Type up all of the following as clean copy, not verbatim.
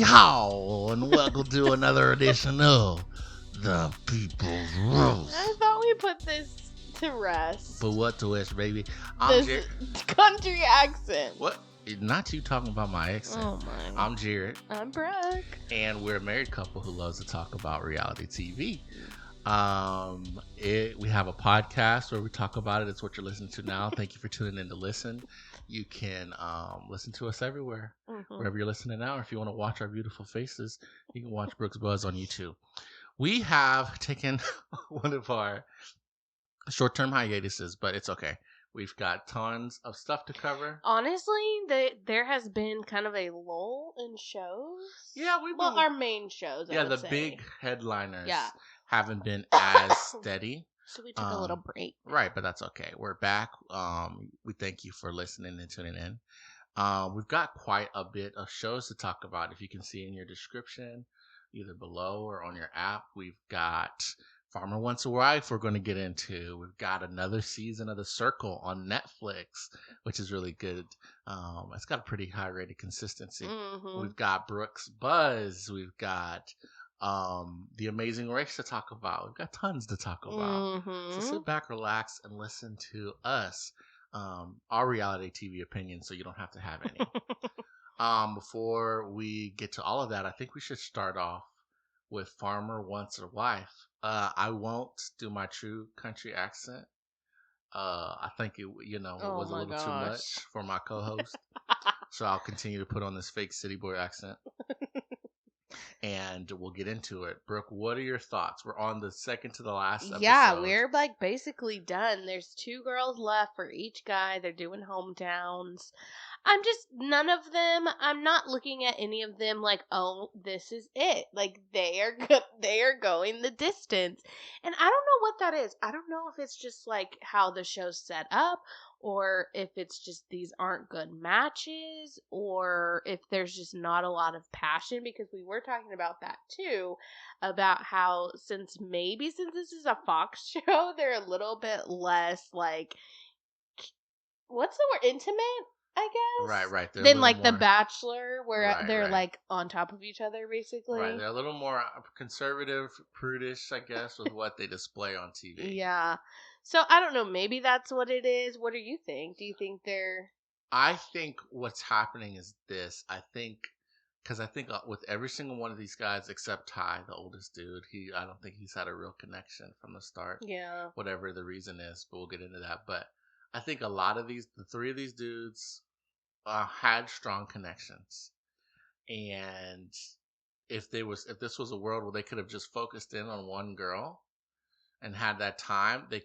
Yeehaw! And welcome to another edition of The People's Roast. I thought we put this to rest. But what to rest, baby? I'm This country accent. What? Not you talking about my accent. Oh my. I'm Gerry. I'm Brooke. And we're a married couple who loves to talk about reality TV. We have a podcast where we talk about it. It's what you're listening to now. Thank you for tuning in to listen. You can listen to us everywhere, wherever you're listening now. Or if you want to watch our beautiful faces, you can watch Brooke's Buzz on YouTube. We have taken one of our short-term hiatuses, but it's okay. We've got tons of stuff to cover. Honestly, there has been kind of a lull in shows. Yeah, our main shows. Yeah, I would the say. big headliners. Yeah. Haven't been as steady. So we took a little break. Right, but that's okay. We're back. We thank you for listening and tuning in. We've got quite a bit of shows to talk about. If you can see in your description, either below or on your app, we've got Farmer Wants a Wife we're going to get into. We've got another season of The Circle on Netflix, which is really good. It's got a pretty high rated consistency. Mm-hmm. We've got Brooke's Buzz. We've got The Amazing Race to talk about. We've got tons to talk about. So sit back, relax, and listen to us, our reality TV opinion, so you don't have to have any. Before we get to all of that, I think we should start off with Farmer Wants a Wife. I won't do my true country accent. I think it was a little too much for my co-host. So I'll continue to put on this fake city boy accent. And we'll get into it. Brooke, what are your thoughts? We're on the second to the last episode. Yeah, we're basically done. There's 2 girls left for each guy. They're doing hometowns. None of them, I'm not looking at any of them like, oh, this is it. Like, they are going the distance. And I don't know what that is. I don't know if it's just like how the show's set up, or if it's just these aren't good matches, or if there's just not a lot of passion, because we were talking about that too, about how since this is a Fox show, they're a little bit less like, what's the word, intimate, I guess? Right. Than like The Bachelor, where they're like on top of each other, basically. Right, they're a little more conservative, prudish, I guess, with what they display on TV. Yeah. So, I don't know, maybe that's what it is. What do you think? Do you think they're... I think what's happening is this. I think with every single one of these guys, except Ty, the oldest dude, I don't think he's had a real connection from the start. Yeah. Whatever the reason is, but we'll get into that. But I think a lot of the 3 of these dudes had strong connections. And if this was a world where they could have just focused in on one girl and had that time, we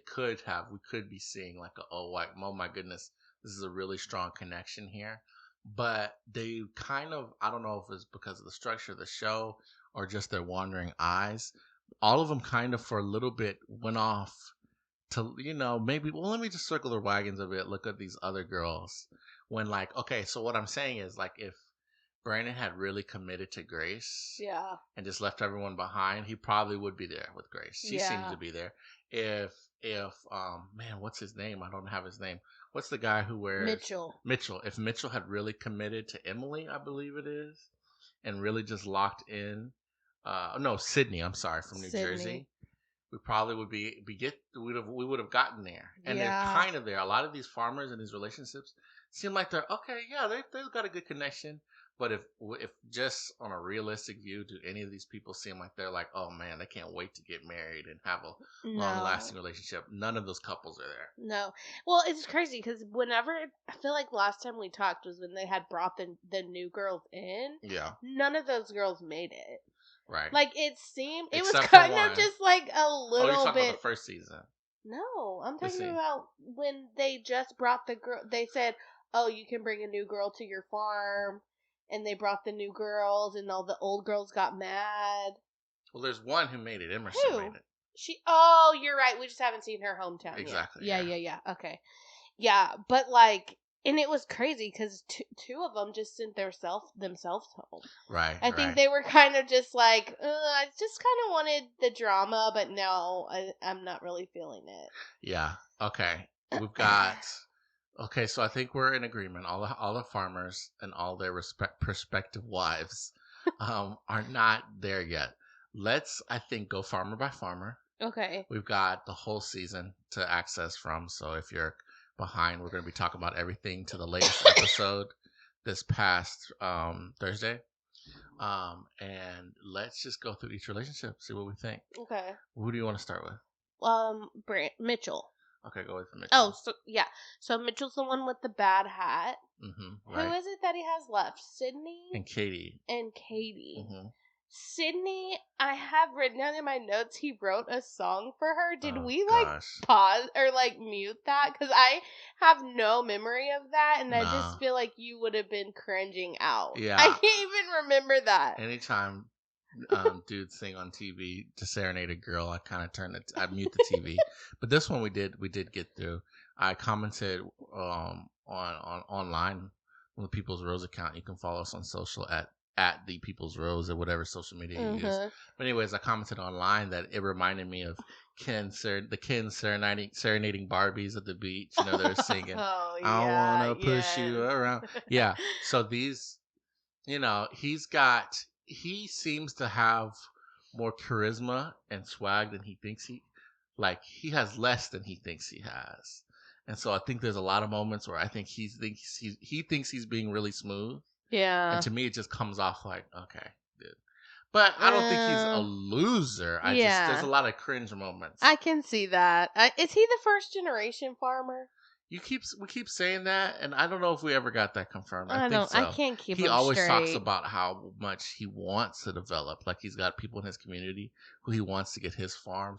could be seeing like oh my goodness, this is a really strong connection here. But they kind of, I don't know if it's because of the structure of the show or just their wandering eyes, all of them kind of for a little bit went off to, maybe, well, let me just circle the wagons a bit, look at these other girls. When like, okay, so what I'm saying is like, if Brandon had really committed to Grace, yeah, and just left everyone behind, he probably would be there with Grace. She seems to be there. If man, what's his name? I don't have his name. What's the guy who wears Mitchell? If Mitchell had really committed to Emily, I believe it is, and really just locked in, Sydney. I'm sorry, from New Jersey. We probably would we would have gotten there, and they're kind of there. A lot of these farmers and these relationships seem like they're okay. Yeah, they've got a good connection. But if just on a realistic view, do any of these people seem like they're like, oh man, they can't wait to get married and have a long-lasting relationship? None of those couples are there. No. Well, it's crazy because I feel like last time we talked was when they had brought the new girls in. Yeah. None of those girls made it. Right. Like, it seemed, it Except was kind of just like a little you're talking bit. About the first season. No, I'm talking about when they just brought the girl. They said, oh, you can bring a new girl to your farm. And they brought the new girls, and all the old girls got mad. Well, there's one who made it. Emerson made it. Oh, you're right. We just haven't seen her hometown exactly, yet. Yeah. Okay. Yeah, but like, and it was crazy because 2 of them just sent themselves home. Right. I think they were kind of just like, I just kind of wanted the drama, but no, I'm not really feeling it. Yeah. Okay. We've got... Okay, so I think we're in agreement. All the farmers and all their prospective wives are not there yet. Let's, I think, go farmer by farmer. Okay. We've got the whole season to access from. So if you're behind, we're going to be talking about everything to the latest episode this past Thursday. And let's just go through each relationship, see what we think. Okay. Who do you want to start with? Mitchell. Okay, go with Mitchell. Oh, so yeah. So Mitchell's the one with the bad hat. Right. Who is it that he has left? Sydney and Katie. Sydney, I have written down in my notes he wrote a song for her. Did we gosh. pause or mute that? Because I have no memory of that, and I just feel like you would have been cringing out. Yeah. I can't even remember that. Anytime dudes sing on TV to serenade a girl, I kind of I mute the TV. But this one we did get through. I commented on online on the People's Rose account. You can follow us on social at the People's Rose or whatever social media you use. But anyways, I commented online that it reminded me of Ken serenading Barbies at the beach. You know, they're singing, oh, yeah, I want to push you around. Yeah. So these, you know, he seems to have more charisma and swag than he thinks he has less than he thinks he has. And so I think there's a lot of moments where I think he thinks he's being really smooth. Yeah. And to me, it just comes off like, okay, dude. But I don't think he's a loser. There's a lot of cringe moments. I can see that. Is he the first generation farmer? We keep saying that, and I don't know if we ever got that confirmed. I think so. I can't keep him He always straight. talks about how much he wants to develop. Like he's got people in his community who he wants to get his farm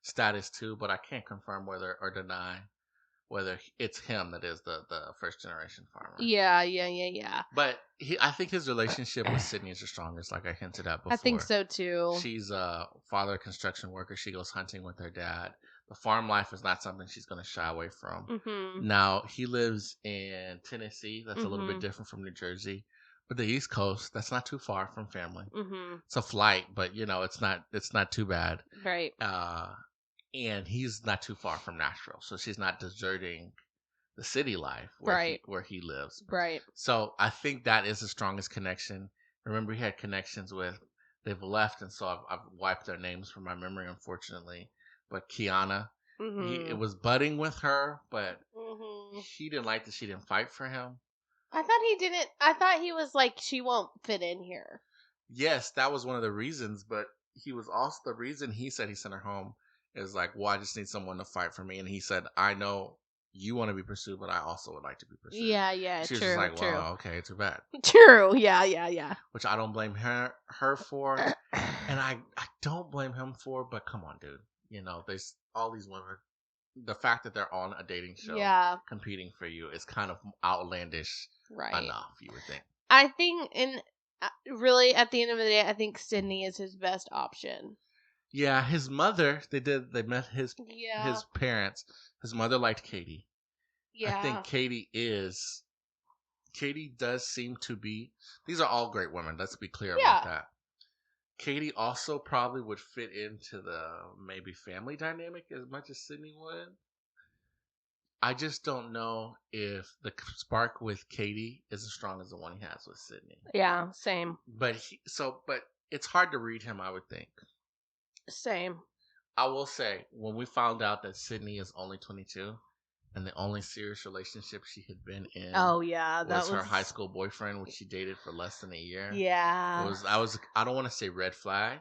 status to, but I can't confirm whether or deny whether it's him that is the first generation farmer. Yeah. But I think his relationship with Sydney is the strongest, like I hinted at before. I think so too. She's a father construction worker. She goes hunting with her dad. The farm life is not something she's going to shy away from. Now, he lives in Tennessee. That's a little bit different from New Jersey. But the East Coast, that's not too far from family. It's a flight, but you know, it's not too bad. Right. And he's not too far from Nashville, so she's not deserting the city life where he lives. Right. So I think that is the strongest connection. Remember, he had connections they've left, and so I've wiped their names from my memory, unfortunately. But Kiana, it was budding with her, but he didn't like that she didn't fight for him. I thought he didn't. I thought he was like, she won't fit in here. Yes, that was one of the reasons, but he was also the reason he said he sent her home. Is like, well, I just need someone to fight for me. And he said, I know you want to be pursued, but I also would like to be pursued. Yeah, she was just like, well, okay, too bad. True, yeah. Which I don't blame her for. And I don't blame him for, but come on, dude. You know, there's all these women. The fact that they're on a dating show competing for you is kind of outlandish enough, you would think. I think, really, at the end of the day, I think Sydney is his best option. Yeah, his mother, they met his parents. His mother liked Katie. Yeah. I think Katie does seem to be, these are all great women, let's be clear about that. Katie also probably would fit into the maybe family dynamic as much as Sydney would. I just don't know if the spark with Katie is as strong as the one he has with Sydney. Yeah, same. But it's hard to read him, I would think. Same. I will say, when we found out that Sydney is only 22 and the only serious relationship she had been in was her high school boyfriend, which she dated for less than a year. Yeah. I don't want to say red flag,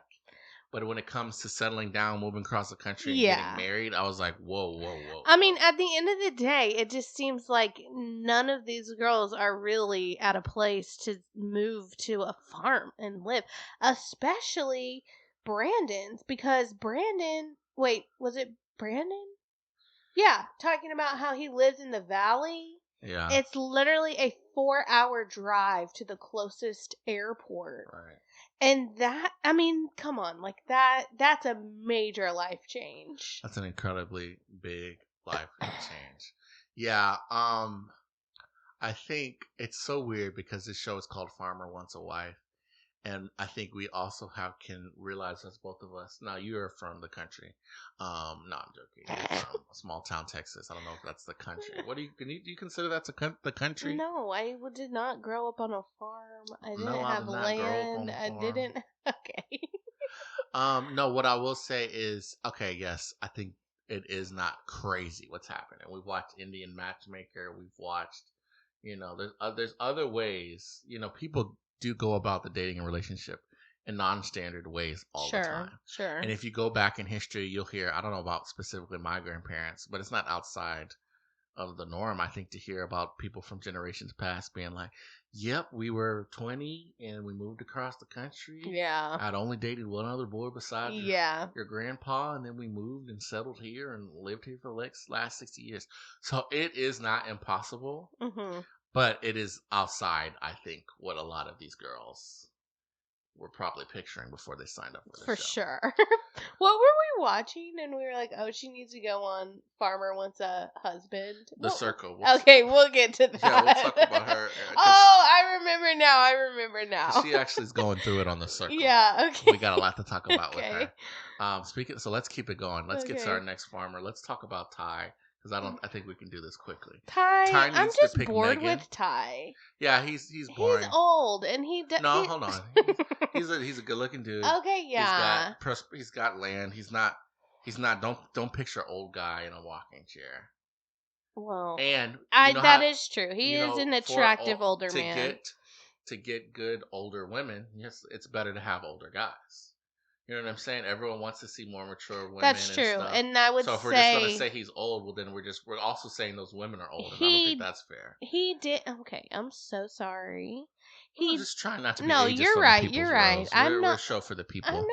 but when it comes to settling down, moving across the country and getting married, I was like, whoa. I mean, at the end of the day, it just seems like none of these girls are really at a place to move to a farm and live, especially Brandon's, because was it Brandon? Yeah, talking about how he lives in the valley. Yeah. It's literally a 4-hour drive to the closest airport. Right. And that, I mean, come on, like that's a major life change. That's an incredibly big life change. Yeah, I think it's so weird because this show is called Farmer Wants a Wife. And I think we also can realize as both of us. Now you're from the country. No, I'm joking. You're from small town Texas. I don't know if that's the country. What do you consider that's the country? No, I did not grow up on a farm. I No, didn't I have did not grow up on land. a I farm. didn't. Okay. No, what I will say is, okay, yes, I think it is not crazy what's happening. We've watched Indian Matchmaker. We've watched, there's other ways. People do go about the dating and relationship in non-standard ways all the Sure. time. Sure. And if you go back in history, you'll hear, I don't know about specifically my grandparents, but it's not outside of the norm, I think, to hear about people from generations past being like, yep, we were 20 and we moved across the country. Yeah. I'd only dated one other boy besides your grandpa, and then we moved and settled here and lived here for the last 60 years. So it is not impossible, but it is outside, I think, what a lot of these girls were probably picturing before they signed up for the show. Sure. What were we watching? And we were like, oh, she needs to go on Farmer Wants a Husband. The Circle. We'll get to that. Yeah, we'll talk about her. Oh, I remember now. She actually is going through it on The Circle. Yeah, okay. We got a lot to talk about with her. So let's keep it going. Let's get to our next farmer. Let's talk about Ty, because I think we can do this quickly. Ty I'm just bored Megan. with Ty. Yeah, he's boring. He's old, and No, hold on. He's a good looking dude. Okay, yeah. He's got land. He's not. Don't picture old guy in a walking chair. Well, and that is true. He is an attractive older man. To get good older women, yes, it's better to have older guys. You know what I'm saying? Everyone wants to see more mature women. That's true. And I would say, so if we're just going to say he's old, well, then we're also saying those women are old, and I don't think that's fair. He did. Okay, I'm so sorry. I'm just trying not to be No, ageist. You're right. You're right. We're a show for the people. I'm not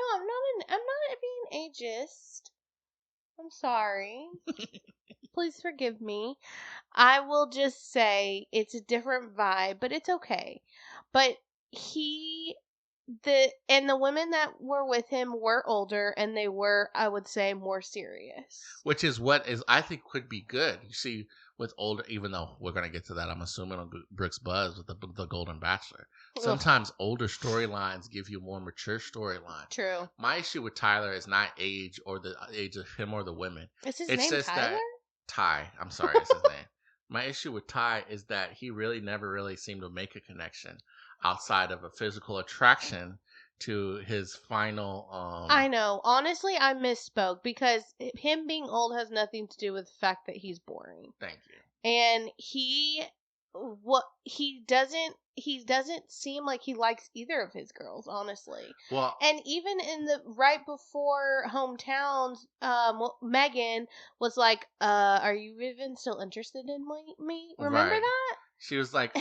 being ageist. I'm sorry. Please forgive me. I will just say it's a different vibe, but it's okay. But the women that were with him were older, and they were, I would say, more serious. Which is I think could be good. You see, with older, even though we're going to get to that, I'm assuming on Brooke's Buzz with the Golden Bachelor. Sometimes older storylines give you more mature storyline. True. My issue with Tyler is not age or the age of him or the women. Is his name Tyler? Ty. I'm sorry, it's his name. My issue with Ty is that he really never really seemed to make a connection outside of a physical attraction to his final I know. Honestly, I misspoke, because him being old has nothing to do with the fact that he's boring. Thank you. And he doesn't seem like he likes either of his girls, honestly. Well, and even in the right before hometowns, Megan was like, are you even still interested in me? Remember that? She was like,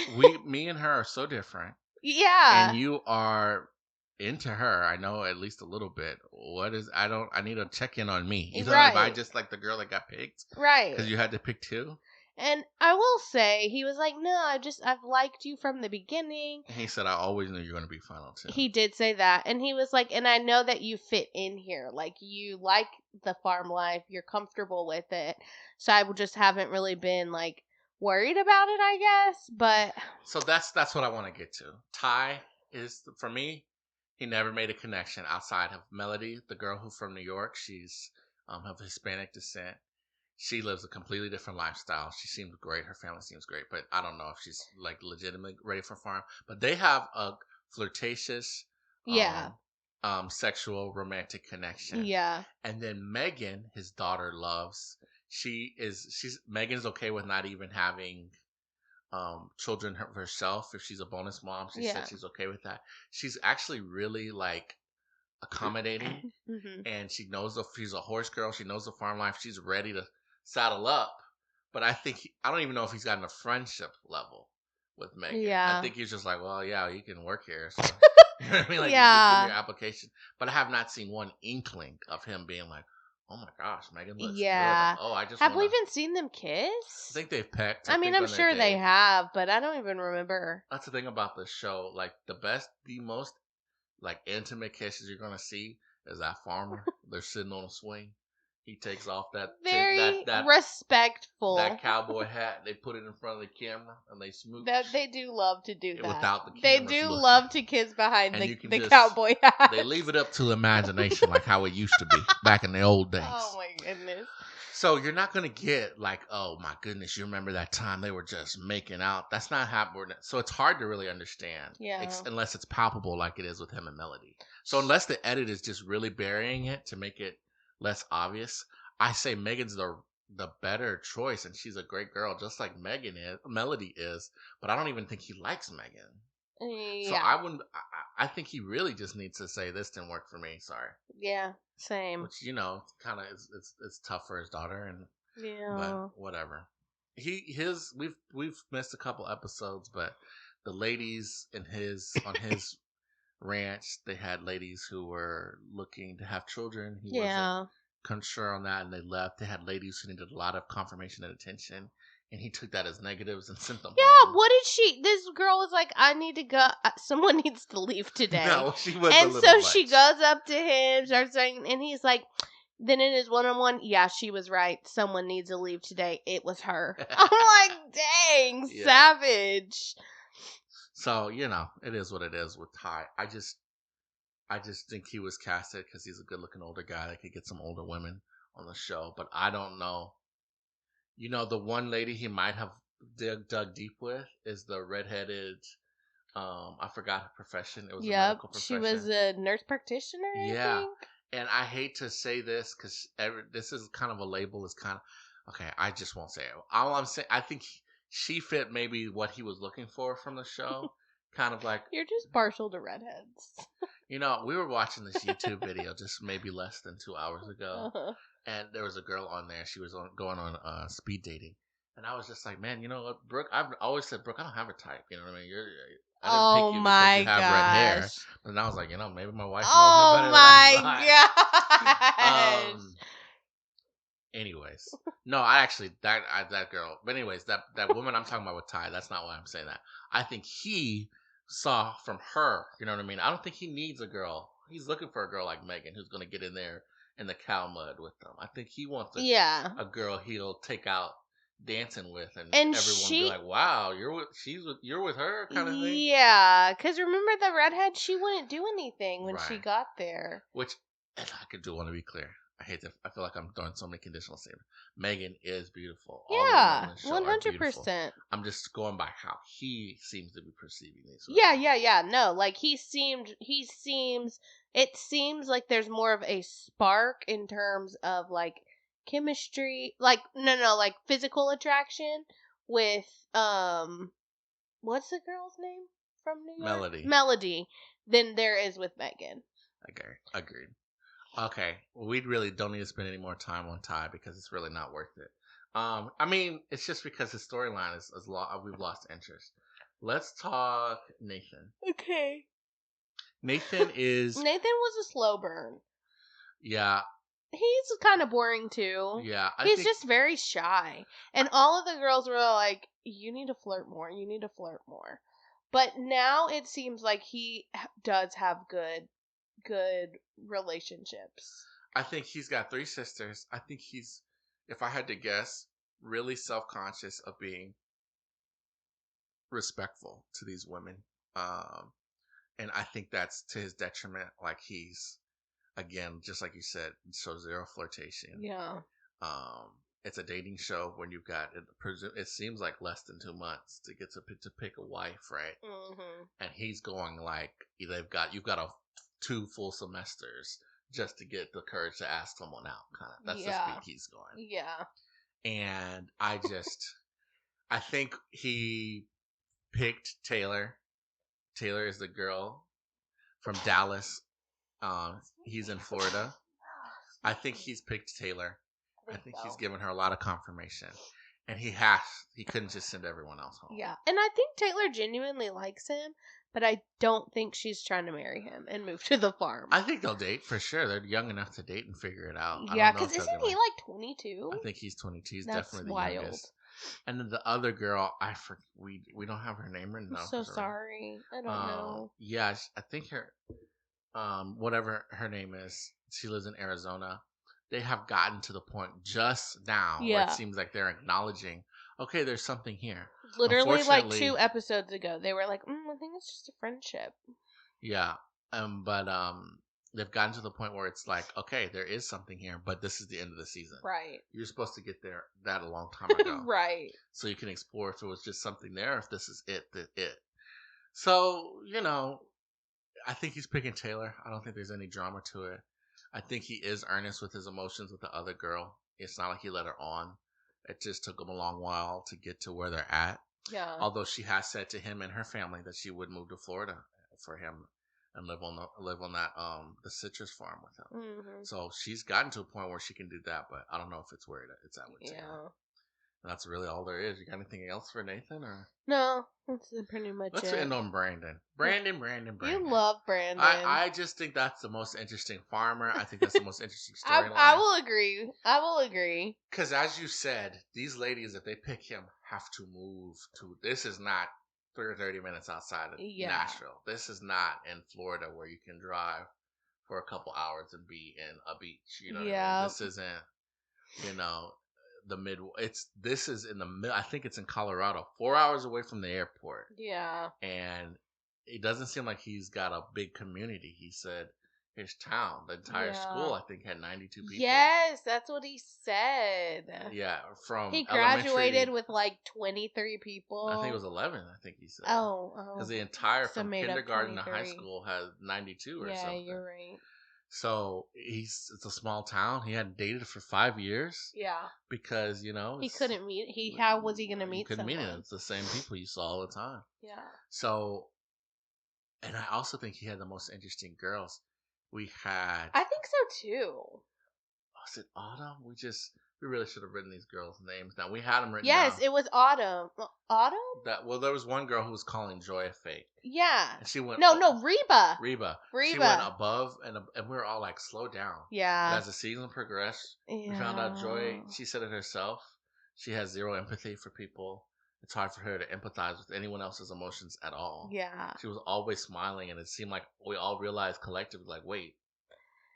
me and her are so different. Yeah. And you are into her. I know at least a little bit. I need to check in on me. You know, if I just like the girl that got picked. Right. Because you had to pick two. And I will say, he was like, no, I've liked you from the beginning. And he said, I always knew you were going to be final two. He did say that. And he was like, and I know that you fit in here. Like, you like the farm life. You're comfortable with it. So I just haven't really been, like, worried about it, I guess. But. So that's what I want to get to. Ty is, for me, he never made a connection outside of Melody, the girl who's from New York. She's of Hispanic descent. She lives a completely different lifestyle. She seems great. Her family seems great, but I don't know if she's like legitimately ready for farm. But they have a flirtatious, sexual romantic connection. Yeah. And then Megan, his daughter, loves. Megan's okay with not even having children herself. If she's a bonus mom, she said she's okay with that. She's actually really like accommodating, and she knows she's a horse girl. She knows the farm life. She's ready to saddle up. But I think I don't even know if he's gotten a friendship level with Megan. Yeah. I think he's just like, well, yeah, you can work here. So, you know what I mean? Like, yeah. you give your application. But I have not seen one inkling of him being like, oh my gosh, Megan looks good. Like, oh, have we even seen them kiss? I think they've pecked. I mean, I'm sure they have, but I don't even remember. That's the thing about this show. Like, the most like intimate kisses you're gonna see is that farmer. They're sitting on a swing. He takes off that Very respectful. that cowboy hat. They put it in front of the camera and they smooch. That they do love to do that. Without the they cameras do looking. love to kiss behind And the cowboy hat. They leave it up to imagination, like how it used to be back in the old days. Oh my goodness. So you're not going to get like, oh my goodness, you remember that time they were just making out. That's not happening. So it's hard to really understand. Yeah. Unless it's palpable like it is with him and Melody. So unless the edit is just really burying it to make it less obvious, I say Megan's the better choice, and she's a great girl, just like Melody is. But I don't even think he likes Megan. Yeah. So I wouldn't. I think he really just needs to say this didn't work for me. Sorry. Yeah. Same. Which kind of it's tough for his daughter, and yeah. But whatever. We've missed a couple episodes, but the ladies on his ranch, they had ladies who were looking to have children. He wasn't sure on that, and they left. They had ladies who needed a lot of confirmation and attention, and he took that as negatives and sent them home. What did she? This girl was like, "I need to go. Someone needs to leave today." No, she was. And so she goes up to him, starts saying, and he's like, then in his one-on-one, yeah, she was right. Someone needs to leave today. It was her. I'm like, dang, savage. So it is what it is with Ty. I just think he was casted because he's a good-looking older guy that could get some older women on the show. But I don't know. The one lady he might have dug deep with is the redheaded. I forgot her profession. It was a medical profession. She was a nurse practitioner. I think. And I hate to say this because this is kind of a label. Is kind of okay. I just won't say it. All I'm saying, I think she fit maybe what he was looking for from the show. Kind of like you're just partial to redheads. We were watching this YouTube video just maybe less than 2 hours ago, and there was a girl on there. She was going on speed dating, and I was just like, man, you know what, Brooke? I've always said, Brooke, I don't have a type. You know what I mean? I didn't pick you because you have red hair. And I was like, maybe my wife knows me better than I. Anyways, no, I actually that girl. But anyways, that woman I'm talking about with Ty. That's not why I'm saying that. I think he saw from her. You know what I mean? I don't think he needs a girl. He's looking for a girl like Megan who's going to get in there in the cow mud with them. I think he wants a girl he'll take out dancing with, and everyone will be like, "Wow, you're with her," kind of thing. Yeah, because remember the redhead, she wouldn't do anything when she got there. Which, and I want to be clear. I feel like I'm throwing so many conditional statements. Megan is beautiful. Yeah, 100%. I'm just going by how he seems to be perceiving these. Yeah. No, like it seems like there's more of a spark in terms of like chemistry, like like physical attraction with what's the girl's name from New York? Melody than there is with Megan. Okay, agreed. Okay, well, we really don't need to spend any more time on Ty because it's really not worth it. I mean, it's just because his storyline is we've lost interest. Let's talk Nathan. Okay. Nathan was a slow burn. Yeah. He's kind of boring too. Yeah. He's just very shy. And all of the girls were like, you need to flirt more. You need to flirt more. But now it seems like he does have good relationships. I think he's got 3 sisters. I think he's, if I had to guess, really self-conscious of being respectful to these women. And I think that's to his detriment. Like he's, again, just like you said, so zero flirtation. Yeah. It's a dating show when you've got it seems like less than 2 months to get to pick a wife, right? Mm-hmm. And he's going like you've got 2 full semesters just to get the courage to ask someone out. Kind of that's the speed he's going. Yeah. And I think he picked Taylor. Taylor is the girl from Dallas. He's in Florida. I think he's picked Taylor. I think he's given her a lot of confirmation. And he couldn't just send everyone else home. Yeah. And I think Taylor genuinely likes him, but I don't think she's trying to marry him and move to the farm. I think they'll date for sure. They're young enough to date and figure it out. Yeah, because isn't he like 22? I think he's 22. He's That's definitely the wild. youngest. And then the other girl, we don't have her name written down. I'm so sorry. I don't know. Yeah, I think her, whatever her name is, she lives in Arizona. they have gotten to the point just now where it Yeah. seems like they're acknowledging, okay, there's something here. Literally, like Unfortunately, 2 episodes ago, they were like, I think it's just a friendship. yeah. But they've gotten to the point where it's like, okay, there is something here, but this is the end of the season. Right. You're supposed to get there that a long time ago. Right. So you can explore if it was just something there, if this is it. So, I think he's picking Taylor. I don't think there's any drama to it. I think he is earnest with his emotions with the other girl. It's not like he let her on. It just took him a long while to get to where they're at. Yeah. Although she has said to him and her family that she would move to Florida for him and live on that the citrus farm with him. Mm-hmm. So she's gotten to a point where she can do that, but I don't know if it's where it's at with Taylor. And that's really all there is. You got anything else for Nathan or? No, that's pretty much Let's it. end on Brandon. Brandon. You love Brandon. I just think that's the most interesting farmer. I think that's the most interesting storyline. I will agree. Because as you said, these ladies, if they pick him, have to move to. This is not 30 minutes outside of Nashville. This is not in Florida where you can drive for a couple hours and be in a beach. You know what I mean? This isn't, the mid. This is in the mid. I think it's in Colorado, 4 hours away from the airport. Yeah. And it doesn't seem like he's got a big community. He said his town, the entire school, I think, had 92 people. Yes, that's what he said. Yeah, he graduated with like 23 people. I think it was 11. I think he said. Oh, because the entire from kindergarten to high school has 92 or something. Yeah, you're right. So it's a small town. He hadn't dated for 5 years. Yeah. Because he couldn't meet. How was he going to meet someone? Couldn't meet him. It's the same people you saw all the time. Yeah. So, and I also think he had the most interesting girls. I think so too. Was it Autumn? We really should have written these girls' names down. We had them written down. Yes, it was Autumn. Autumn? There was one girl who was calling Joy a fake. Yeah. And she went. No, Reba. Reba. She went above, and we were all like, slow down. Yeah. But as the season progressed, we found out Joy, she said it herself, she has zero empathy for people. It's hard for her to empathize with anyone else's emotions at all. Yeah. She was always smiling, and it seemed like we all realized collectively, like, wait,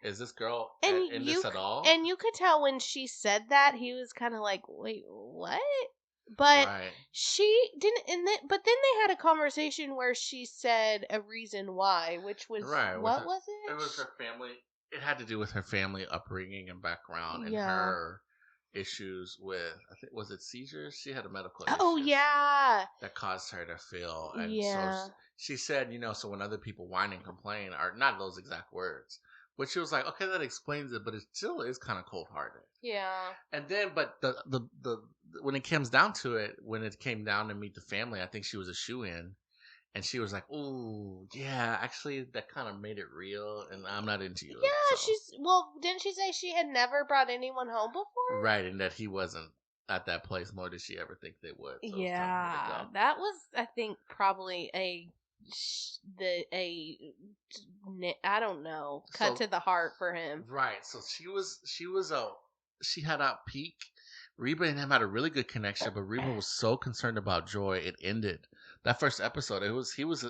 is this girl in this at all? And you could tell when she said that, he was kind of like, wait, what? But she didn't, but then they had a conversation where she said a reason why, which was, what was it? It was her family. It had to do with her family upbringing and background and her issues with, I think, was it seizures? She had a medical issue. Oh, yeah. That caused her to feel. And so she said, so when other people whine and complain, are not those exact words. But she was like, okay, that explains it, but it still is kind of cold-hearted. Yeah. And then, but the when it comes down to it, when it came down to meet the family, I think she was a shoo-in. And she was like, ooh, yeah, actually, that kind of made it real, and I'm not into you. Yeah, so. Didn't she say she had never brought anyone home before? Right, and that he wasn't at that place, nor did she ever think they would. So yeah, that was, I think, probably I don't know, cut to the heart for him. Right, so she had a peak. Reba and him had a really good connection, but Reba was so concerned about Joy, it ended. That first episode, she was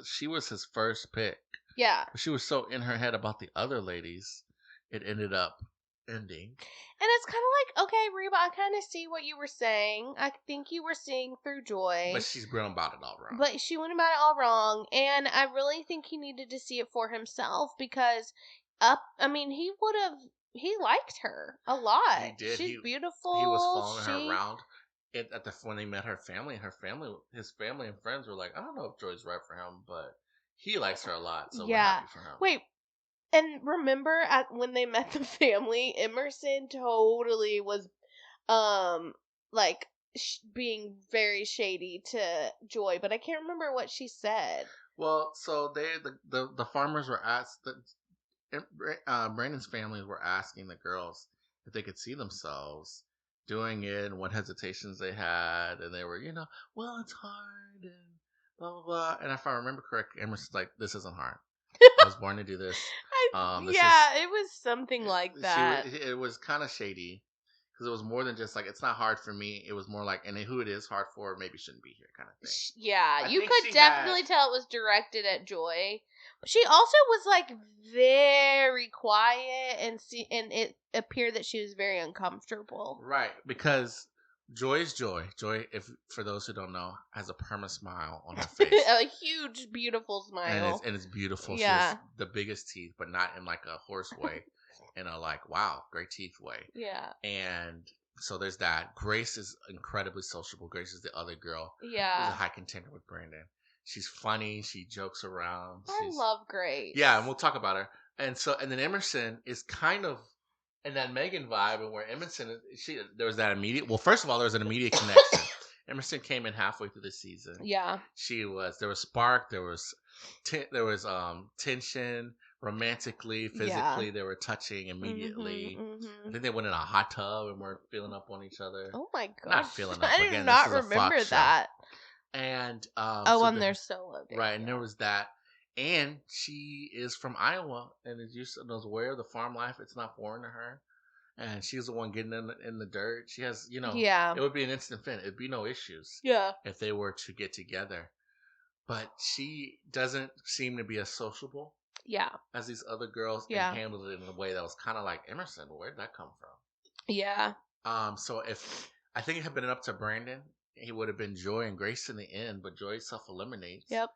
his first pick. Yeah. But she was so in her head about the other ladies, it ended up ending. And it's kind of like, okay, Reba, I kind of see what you were saying. I think you were seeing through Joy. But she's going about it all wrong. But she went about it all wrong. And I really think he needed to see it for himself because he liked her a lot. He did. She's beautiful. He was following her around. When they met his family and friends were like, I don't know if Joy's right for him, but he likes her a lot, so we're happy for him. Wait, and remember when they met the family, Emerson totally was, being very shady to Joy, but I can't remember what she said. Well, so the farmers were asked Brandon's family were asking the girls if they could see themselves doing it and what hesitations they had, and they were, well, it's hard and blah blah blah. And if I remember correctly, Emerson's like, this isn't hard. I was born to do this. It was something like that. It was kind of shady because it was more than just like, it's not hard for me. It was more like, and who it is hard for maybe shouldn't be here kind of thing. Yeah, you could definitely tell it was directed at Joy. She also was like very quiet, and it appeared that she was very uncomfortable. Right, because Joy is Joy. Joy, if for those who don't know, has a perma smile on her face. A huge, beautiful smile. And it's beautiful. Yeah. She has the biggest teeth, but not in like a horse way, in a like wow, great teeth way. Yeah. And so there's that. Grace is incredibly sociable. Grace is the other girl. Yeah. Who's a high contender with Brandon. She's funny. She jokes around. I love Grace. Yeah, and we'll talk about her. And then Emerson is kind of in that Megan vibe, and where Emerson there was that immediate. Well, first of all, there was an immediate connection. Emerson came in halfway through the season. Yeah. There was spark. There was tension. Romantically, physically, they were touching immediately. I think they went in a hot tub and were feeling up on each other. Oh my gosh. Not feeling up. I did not remember that. And on their solo date. Right, and there was that. And she is from Iowa and is used to knows aware of the farm life. It's not foreign to her. And she's the one getting in the dirt. She has, Yeah. It would be an instant fin. It'd be no issues. Yeah. If they were to get together. But she doesn't seem to be as sociable. Yeah. As these other girls. Yeah. And handled it in a way that was kind of like, Emerson, where did that come from? Yeah. So if I think it had been up to Brandon, he would have been Joy and Grace in the end, but Joy self-eliminates. Yep.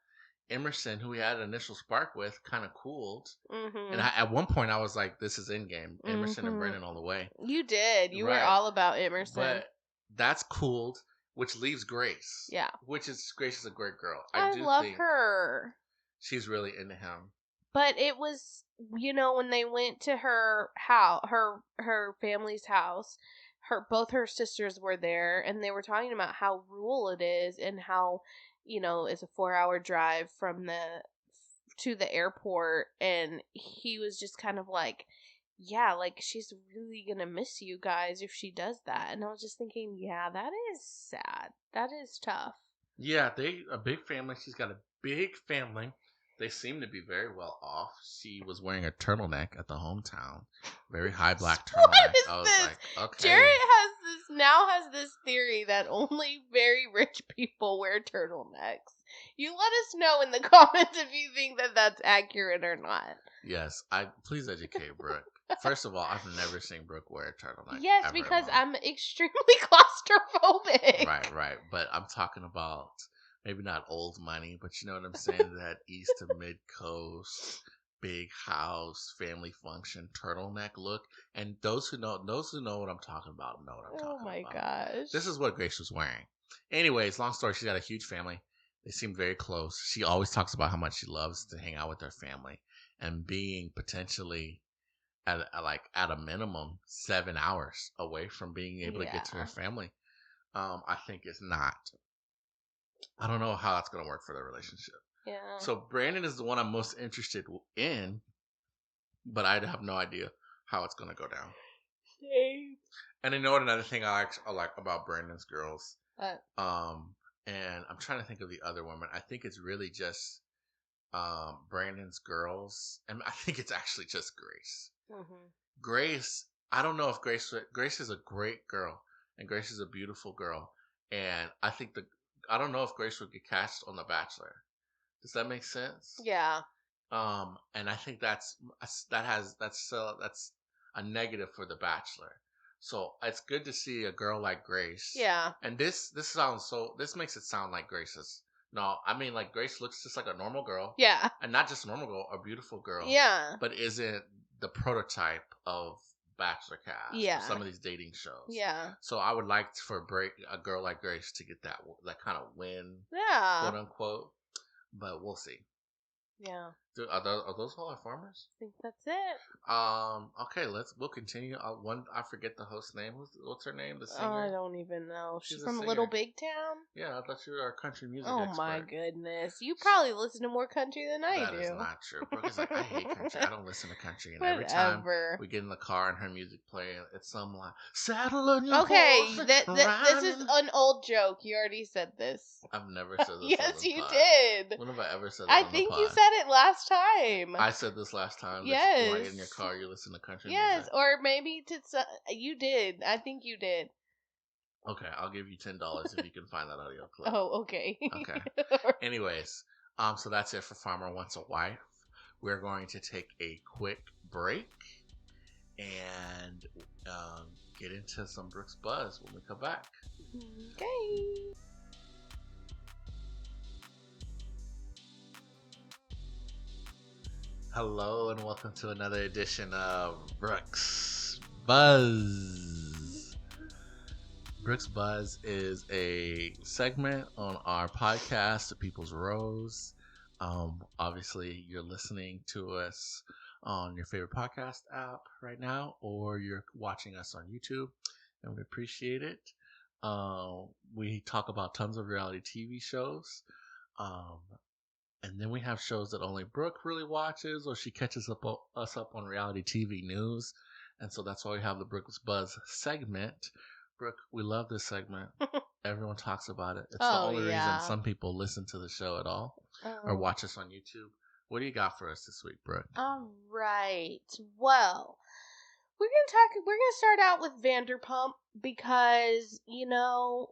Emerson, who he had an initial spark with, kind of cooled. Mm-hmm. And at one point, I was like, this is endgame. Emerson and Brandon all the way. You did. You were all about Emerson. But that's cooled, which leaves Grace. Yeah. Grace is a great girl. I love her. She's really into him. But it was, when they went to her house, her family's house, both her sisters were there, and they were talking about how rural it is and how, it's a 4-hour drive to the airport, and he was just kind of like, yeah, like, she's really gonna miss you guys if she does that. And I was just thinking, yeah, that is sad. That is tough. Yeah, a big family. She's got a big family. They seem to be very well off. She was wearing a turtleneck at the hometown. Very high black turtleneck. I was like, okay. Gerry has this theory that only very rich people wear turtlenecks. You let us know in the comments if you think that that's accurate or not. Yes, please educate Brooke. First of all, I've never seen Brooke wear a turtleneck. Yes, because I'm extremely claustrophobic. Right. But I'm talking about maybe not old money, but you know what I'm saying? That east to mid coast, big house, family function, turtleneck look. And those who know what I'm talking about know what I'm talking about. Oh my gosh. This is what Grace was wearing. Anyways, long story, she's got a huge family. They seem very close. She always talks about how much she loves to hang out with her family, and being potentially at a minimum 7 hours away from being able to get to her family. I think it's not. I don't know how that's going to work for their relationship. Yeah. So Brandon is the one I'm most interested in, but I have no idea how it's going to go down. Same. And another thing I like about Brandon's girls. And I'm trying to think of the other woman. I think it's really just Brandon's girls, and I think it's actually just Grace. Mm-hmm. Grace, I don't know if Grace is a great girl, and Grace is a beautiful girl, and I don't know if Grace would get cast on The Bachelor. Does that make sense? Yeah. And I think that's a negative for The Bachelor. So it's good to see a girl like Grace. Yeah. And this makes it sound like Grace is. No, I mean, like, Grace looks just like a normal girl. Yeah. And not just a normal girl, a beautiful girl. Yeah. But isn't the prototype of Bachelor cast. Yeah. Some of these dating shows. Yeah. So I would like for a girl like Grace to get that kind of win. Yeah. Quote unquote. But we'll see. Yeah. Are those all our farmers? I think that's it. Okay, we'll continue. I forget the host's name. What's her name? The singer? I don't even know. She's from a Little Big Town? Yeah, I thought you were a country music expert. Oh my goodness. You probably listen to more country than I do. That is not true. Brooke is like, I hate country. I don't listen to country. And every time we get in the car and her music playing, it's some like, saddle on your horse. This is an old joke. You already said this. I've never said this. Yes, you did. When have I ever said this? I think you said it last time. I said this last time. Yes. When I get in your car, you listen to country music. Yes, or maybe you did. I think you did. Okay, I'll give you $10 if you can find that audio clip. Oh, okay. Okay. Anyways, so that's it for Farmer Wants a Wife. we're going to take a quick break and get into some Brooke's Buzz when we come back. Okay. Hello and welcome to another edition of Brooke's Buzz. Brooke's Buzz is a segment on our podcast, The People's Rose. Obviously, you're listening to us on your favorite podcast app right now, or you're watching us on YouTube, and we appreciate it. We talk about tons of reality TV shows. And then we have shows that only Brooke really watches, or she catches us up on reality TV news. And so that's why we have the Brooke's Buzz segment. Brooke, we love this segment. Everyone talks about it. It's the only reason some people listen to the show at all or watch us on YouTube. What do you got for us this week, Brooke? All right. Well, we're gonna start out with Vanderpump because,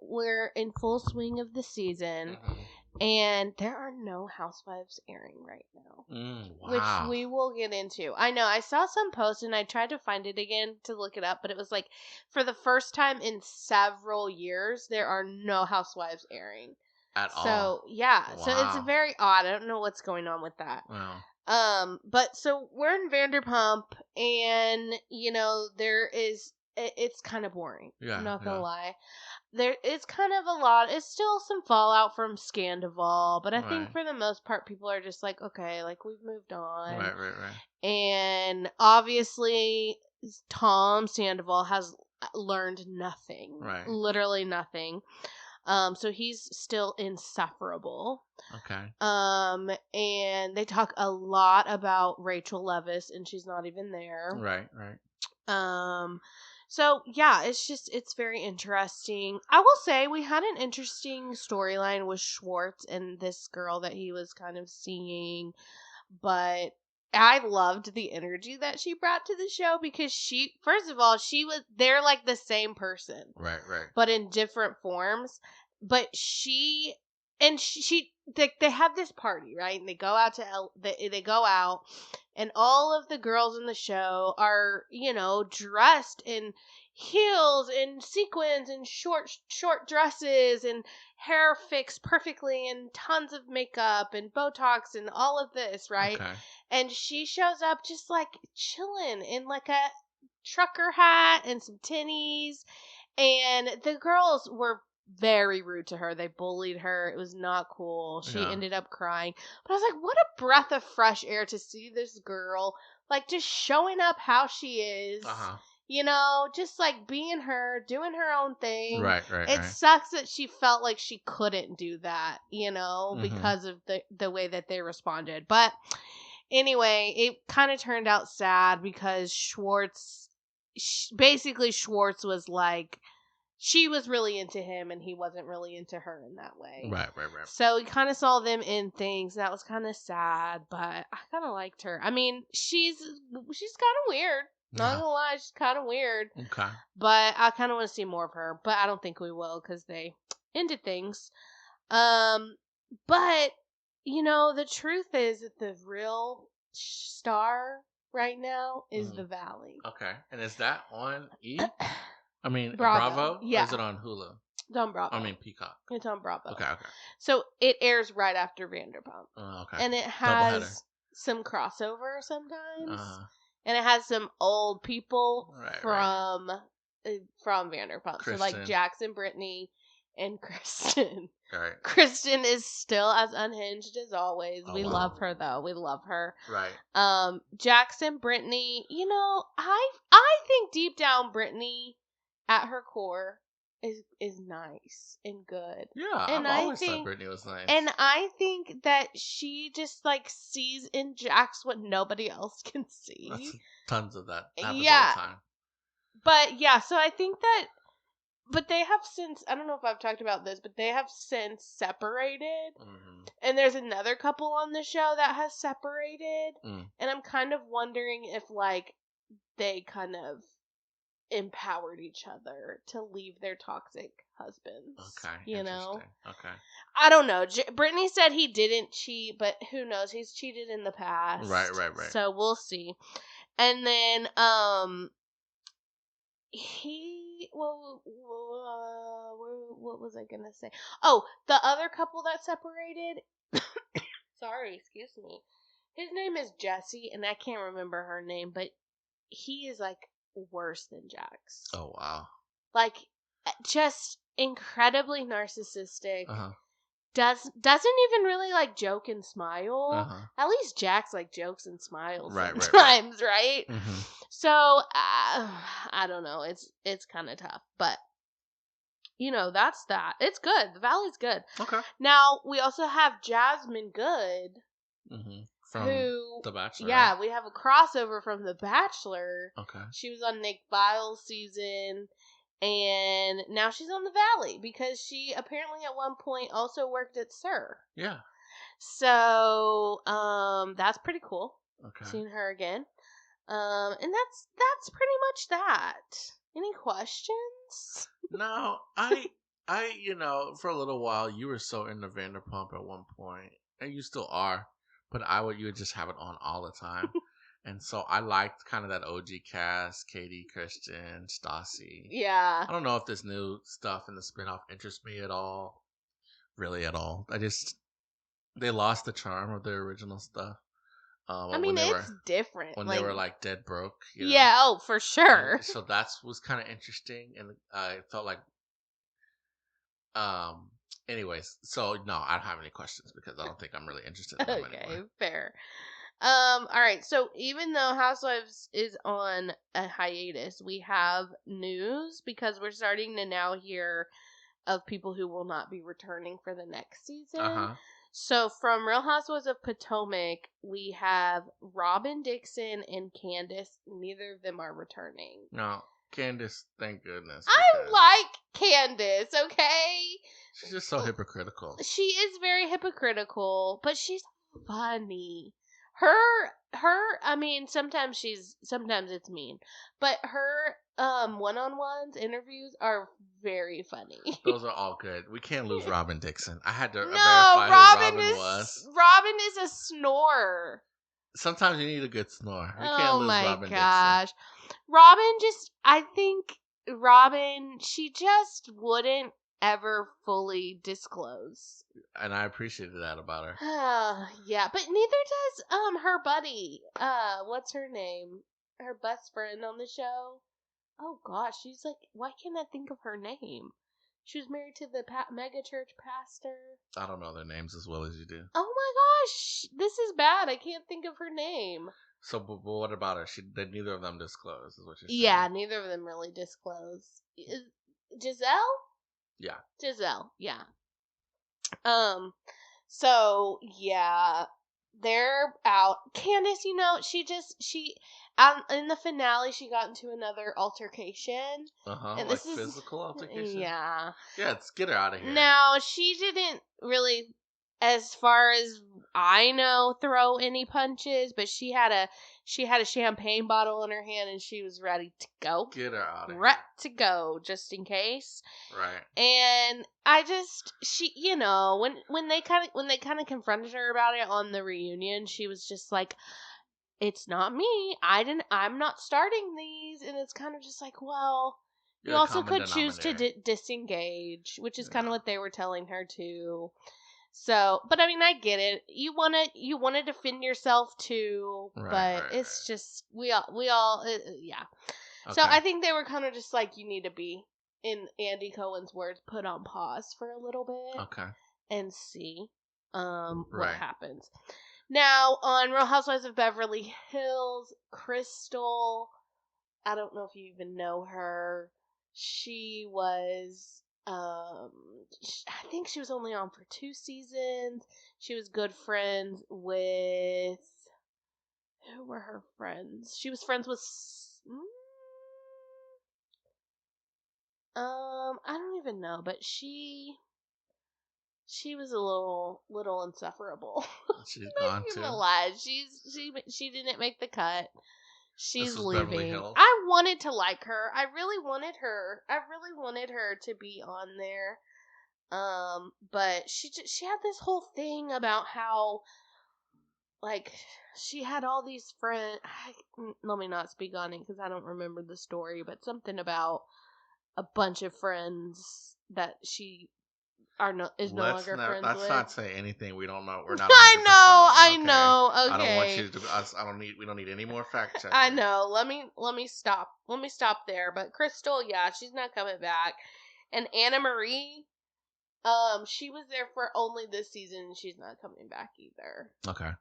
we're in full swing of the season. Mm-hmm. And there are no Housewives airing right now. Wow. Which we will get into. I know, I saw some post and I tried to find it again to look it up, but it was like, for the first time in several years, there are no Housewives airing. At all? So, yeah. Wow. So it's very odd. I don't know what's going on with that. Wow. But so we're in Vanderpump and, it's kind of boring. Yeah. I'm not going to lie. There is kind of a lot. It's still some fallout from Scandival, but I think for the most part, people are just like, okay, like we've moved on. Right. And obviously, Tom Sandoval has learned nothing. Right. Literally nothing. So he's still insufferable. Okay. And they talk a lot about Rachel Leviss, and she's not even there. Right. So, yeah, it's very interesting. I will say we had an interesting storyline with Schwartz and this girl that he was kind of seeing, but I loved the energy that she brought to the show because they're like the same person. Right. But in different forms. But they have this party, right? And they go out they go out, and all of the girls in the show are, dressed in heels and sequins and short dresses and hair fixed perfectly and tons of makeup and Botox and all of this, right? Okay. And she shows up just like chilling in like a trucker hat and some tinnies, and the girls were very rude to her. They bullied her. It was not cool. She ended up crying. But I was like, what a breath of fresh air to see this girl, like, just showing up how she is. Just like being her, doing her own thing. Right. It sucks that she felt like she couldn't do that, because of the way that they responded. But anyway, it kind of turned out sad because Schwartz was like, she was really into him and he wasn't really into her in that way. Right. So we kind of saw them in things. That was kind of sad, but I kind of liked her. I mean, she's kind of weird. Not gonna lie, she's kind of weird. Okay. But I kind of want to see more of her. But I don't think we will because they ended things. But, the truth is that the real star right now is The Valley. Okay. And is that on E? I mean, Bravo? Yeah. Or is it on Hulu? It's on Bravo. I mean, Peacock. It's on Bravo. Okay. So it airs right after Vanderpump. Okay. And it has some crossover sometimes. And it has some old people from Vanderpump. Kristen. So like Jackson, Brittany, and Kristen. Right. Kristen is still as unhinged as always. We love her though. We love her. Right. Jackson, Brittany, I think deep down Brittany at her core is nice and good. Yeah, and I've always thought Brittany was nice. And I think that she just like sees in Jax what nobody else can see. That's tons of that happens all the time. But yeah, so I think that, but they have since, I don't know if I've talked about this, but they have since separated. Mm-hmm. And there's another couple on the show that has separated. And I'm kind of wondering if like they kind of empowered each other to leave their toxic husbands. Okay, you know? interesting. Okay. I don't know. Brittany said he didn't cheat, but who knows? He's cheated in the past. Right. So we'll see. And then, what was I gonna say? Oh, the other couple that separated. Sorry, excuse me. His name is Jesse, and I can't remember her name, but he is like worse than Jax. Oh wow. Like, just incredibly narcissistic. Uh-huh. Doesn't even really like joke and smile. Uh-huh. At least Jax like jokes and smiles Right. sometimes, right? Mm-hmm. So I don't know. It's kind of tough, but that's that. It's good. The Valley's good. Okay. Now we also have Jasmine Good, from The Bachelor. Yeah, right? we have a crossover from The Bachelor. Okay. She was on Nick Vile's season. And now she's on The Valley because she apparently at one point also worked at Sir. Yeah. So, that's pretty cool. Okay. Seeing her again. And that's pretty much that. Any questions? No, I for a little while you were so into Vanderpump at one point, and you still are, but you would just have it on all the time. And so I liked kind of that OG cast, Katie, Christian, Stassi. Yeah. I don't know if this new stuff in the spinoff interests me at all. Really at all. They lost the charm of their original stuff. I mean, it's different. When they were like dead broke. Yeah, oh, for sure. And so that was kind of interesting. And I felt like, anyways, so no, I don't have any questions because I don't think I'm really interested in them anymore. Okay, fair. All right. So even though Housewives is on a hiatus, we have news because we're starting to now hear of people who will not be returning for the next season. Uh-huh. So from Real Housewives of Potomac, we have Robin Dixon and Candace. Neither of them are returning. No, Candace, thank goodness. I like Candace, okay? She's just so hypocritical. She is very hypocritical, but she's funny. I mean, sometimes it's mean, but her one-on-ones interviews are very funny. Those are all good. We can't lose Robin Dixon. I had to verify who Robin was. Robin is a snorer. Sometimes you need a good snore. We can't lose Robin gosh. Dixon. I think Robin, she just wouldn't ever fully disclose. And I appreciated that about her. Yeah, but neither does her buddy. What's her name? Her best friend on the show. Oh gosh, she's like, why can't I think of her name? She was married to the mega church pastor. I don't know their names as well as you do. Oh my gosh, this is bad. I can't think of her name. So, but what about her? Neither of them disclose, is what you're saying. Yeah, neither of them really disclose. Giselle? Yeah. Giselle, yeah. So yeah, they're out. Candace, in the finale, she got into another altercation. And like physical altercation? Yeah. Yeah, let's get her out of here. Now, she didn't really, as far as I know, throw any punches, but she had a champagne bottle in her hand and she was ready to go. Get her out of here. Ready to go, just in case. Right. And when they kind of confronted her about it on the reunion, she was just like, "It's not me. I'm not starting these." And it's kind of just like, well, you also could choose to disengage, which is kind of what they were telling her too. So, but I mean, I get it. You want to defend yourself too, but it's just we all yeah. Okay. So I think they were kind of just like, you need to be, in Andy Cohen's words, put on pause for a little bit. Okay. And see what happens. Now, on Real Housewives of Beverly Hills, Crystal, I don't know if you even know her. She was I think she was only on for 2 seasons. She was good friends with, who were her friends? She was friends with I don't even know, but she was a little insufferable. She's gone too. She didn't make the cut. She's was Beverly leaving. Hills. I wanted to like her. I really wanted her. I really wanted her to be on there. But she had this whole thing about how, like, she had all these friends. Let me not speak on it because I don't remember the story, but something about a bunch of friends that she is no longer friends let's with. not say anything we don't know. We're not. I 100% know. I Okay. don't want you to. We don't need any more fact checking. I know. Let me stop. Let me stop there. But Crystal, yeah, she's not coming back. And Anna Marie, she was there for only this season, and she's not coming back either. Okay.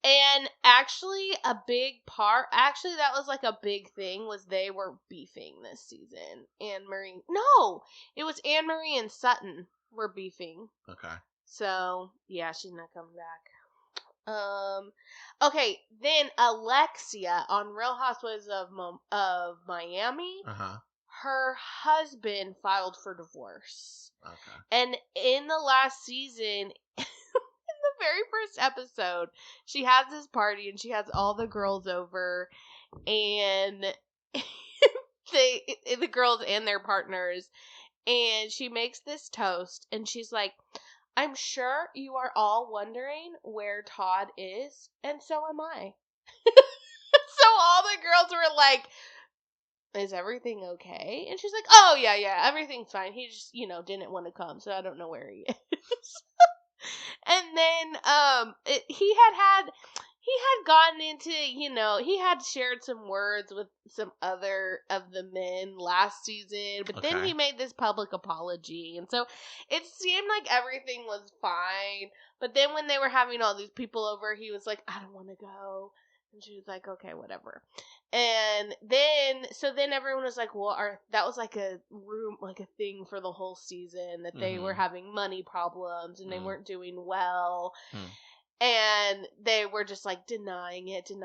And actually, that was like a big thing, was they were beefing this season. It was Anne Marie and Sutton were beefing. Okay. So, yeah, she's not coming back. Okay, then Alexia on Real Housewives of Miami. Her husband filed for divorce. Okay. And in the last season, the very first episode, she has this party and she has all the girls over, and the girls and their partners, and she makes this toast, and she's like, I'm sure you are all wondering where Todd is, and so am I. So all the girls were like, is everything okay? And she's like, oh yeah, everything's fine. He just, didn't want to come, so I don't know where he is. And then he had gotten into, he had shared some words with some other of the men last season, but then he made this public apology, and so it seemed like everything was fine. But then when they were having all these people over, he was like, I don't want to go. And she was like, okay, whatever. And then everyone was like, well, that was like a thing for the whole season, that they were having money problems and they weren't doing well. And they were just like denying it. And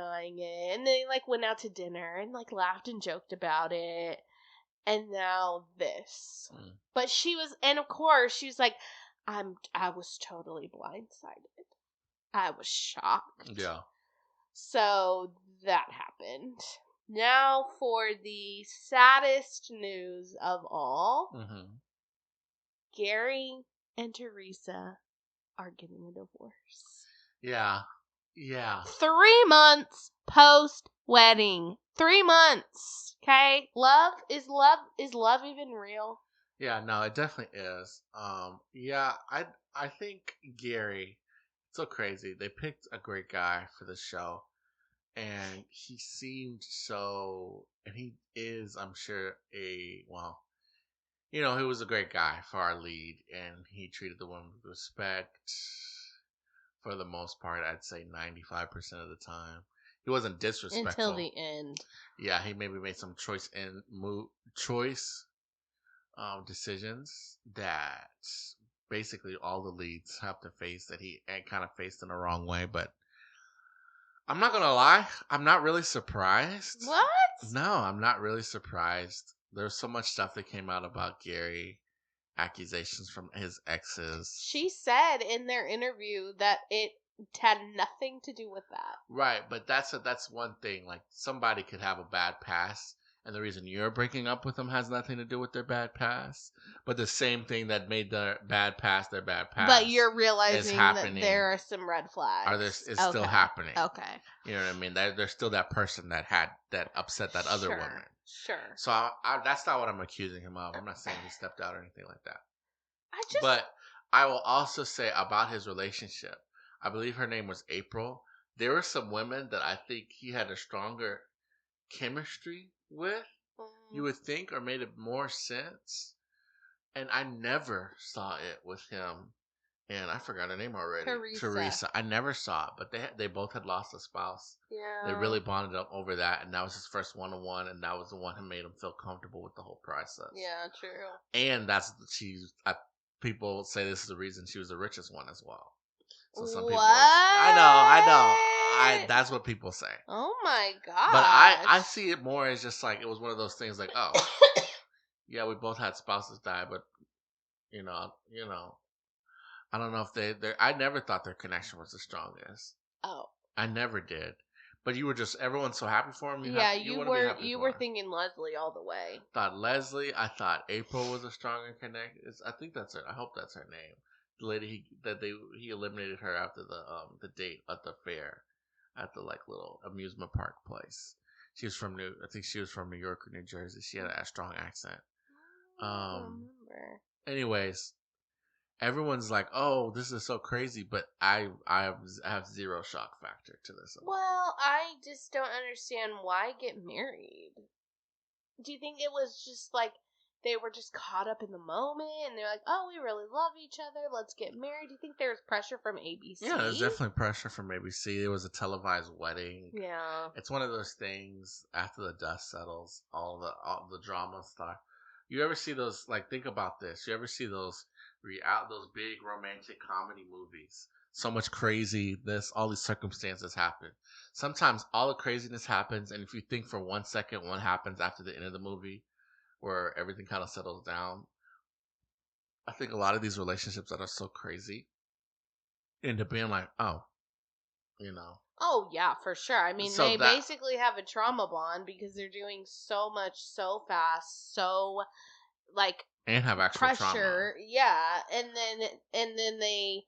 they like went out to dinner and like laughed and joked about it. And now this. But and of course she's like, I was totally blindsided. I was shocked. Yeah. So that happened. Now for the saddest news of all. Gerry and Theresa are getting a divorce. Yeah. Yeah. 3 months post-wedding. 3 months. Okay? Is love even real? Yeah, no, it definitely is. Yeah, I think Gerry, it's so crazy. They picked a great guy for the show, and he seemed and he is, I'm sure, he was a great guy for our lead, and he treated the woman with respect for the most part. I'd say 95% of the time. He wasn't disrespectful. Until the end. Yeah, he maybe made some choice decisions that basically all the leads have to face, that he kind of faced in the wrong way. But I'm not gonna lie, I'm not really surprised. What? No, I'm not really surprised. There's so much stuff that came out about Gerry, accusations from his exes. She said in their interview that it had nothing to do with that. Right, but that's one thing. Like, somebody could have a bad past, and the reason you're breaking up with them has nothing to do with their bad past. But the same thing that made their bad past their bad past, but you're realizing that there are some red flags. Is still happening. Okay. You know what I mean? There's still that person that upset that other woman. Sure. So that's not what I'm accusing him of. I'm not saying he stepped out or anything like that. But I will also say about his relationship, I believe her name was April. There were some women that I think he had a stronger chemistry with, you would think, or made it more sense. And I never saw it with him. And I forgot her name already. Theresa. I never saw it, but they both had lost a spouse. Yeah. They really bonded up over that, and that was his first one-on-one, and that was the one who made him feel comfortable with the whole process. Yeah, true. And people say this is the reason she was the richest one as well. So some people, I know. That's what people say. Oh my god! But I see it more as just like it was one of those things like, oh, yeah, we both had spouses die, but you know, I don't know if I never thought their connection was the strongest. Oh, I never did. But you were just everyone's so happy for him. Yeah, You want to be happy you for were him. thinking Leslie all the way. Thought Leslie. I thought April was a stronger connect. I think that's her. I hope that's her name. The lady he eliminated her after the date at the fair, at the like little amusement park place. She was from I think she was from New York or New Jersey. She had a strong accent. I don't remember. Anyways, everyone's like, "Oh, this is so crazy," but I have zero shock factor to this. Well, I just don't understand why get married. Do you think it was just like they were just caught up in the moment and they're like, "Oh, we really love each other. Let's get married." Do you think there was pressure from ABC? Yeah, there's definitely pressure from ABC. It was a televised wedding. Yeah. It's one of those things. After the dust settles, all the drama stuff. You ever see those? Like, think about this. You ever see those those big romantic comedy movies? So much craziness, all these circumstances happen. Sometimes all the craziness happens, and if you think for 1 second what happens after the end of the movie, where everything kind of settles down, I think a lot of these relationships that are so crazy end up being like, oh, you know. Oh, yeah, for sure. I mean, So they basically have a trauma bond because they're doing so much so fast, so like and have actual pressure. trauma. Yeah, and then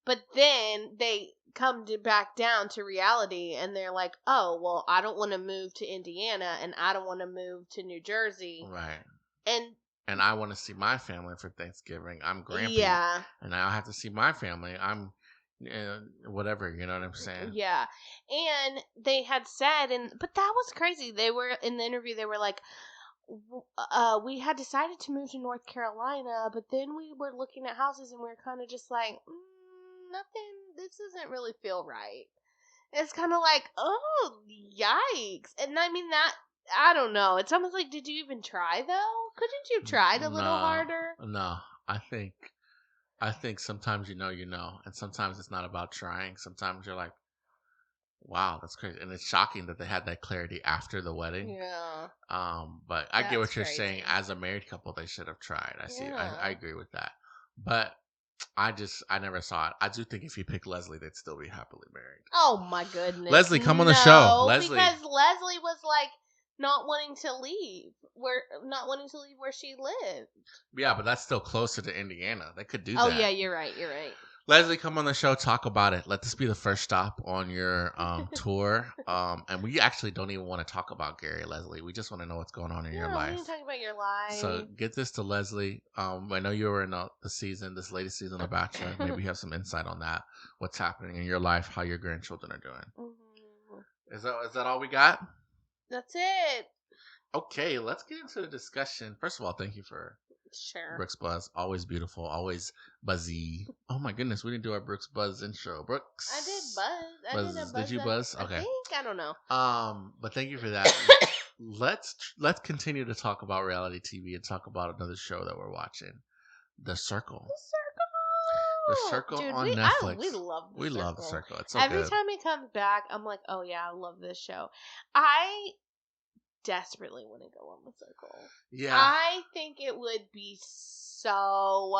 but then they come back down to reality and they're like, "Oh, well, I don't want to move to Indiana and I don't want to move to New Jersey." Right. And I want to see my family for Thanksgiving. I'm Grampy. yeah. And I have to see my family. I'm whatever, you know what I'm saying? Yeah. And they had said, but that was crazy. They were in the interview, they were like, we had decided to move to North Carolina, but then we were looking at houses and we were kind of just like, nothing, this doesn't really feel right. It's kind of like, oh, yikes. And I mean, that, I don't know. It's almost like, did you even try, though? Couldn't you have tried a little harder? No. I think sometimes you know, and sometimes it's not about trying. Sometimes you're like, wow, that's crazy. And it's shocking that they had that clarity after the wedding. Yeah. But I get what you're saying. As a married couple, they should have tried. I agree with that. But I never saw it. I do think if you pick Leslie, they'd still be happily married. Oh my goodness. Leslie, come on the show. Leslie. Because Leslie was like not wanting to leave where she lived. Yeah, but that's still closer to Indiana. They could do that. Oh yeah, you're right. Leslie, come on the show, talk about it. Let this be the first stop on your tour. And we actually don't even want to talk about Gerry, Leslie. We just want to know what's going on in your life. We talk about your life. So get this to Leslie. I know you were in this latest season of Bachelor. Maybe you have some insight on that. What's happening in your life? How your grandchildren are doing? Mm-hmm. Is that all we got? That's it. Okay, let's get into the discussion. First of all, thank you for Brooks Buzz. Always beautiful, always buzzy. Oh my goodness, we didn't do our Brooks Buzz intro. Brooks. I did buzz. Did you buzz? Okay. I don't know. But thank you for that. Let's continue to talk about reality TV and talk about another show that we're watching. The Circle. The Circle Dude, on Netflix. We love The Circle. We love The Circle. It's so Every good. time it comes back, I'm like, oh yeah, I love this show. I desperately want to go on The Circle. Yeah. I think it would be so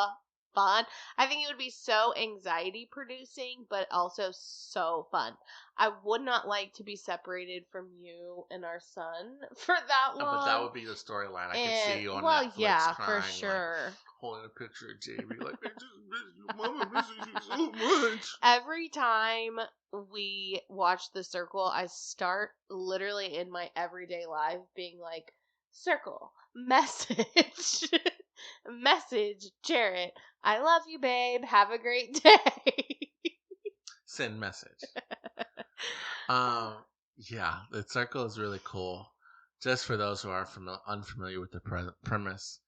fun. I think it would be so anxiety producing, but also so fun. I would not like to be separated from you and our son for that long. But that would be the storyline. I can see you on Netflix yeah, crying, for sure. Like, holding a picture of Jamie, like, I just miss you, Mama misses you so much. Every time we watch The Circle, I start literally in my everyday life being like, Circle, message, Jarrett, I love you, babe, have a great day. Send message. Yeah, The Circle is really cool. Just for those who are unfamiliar with the premise,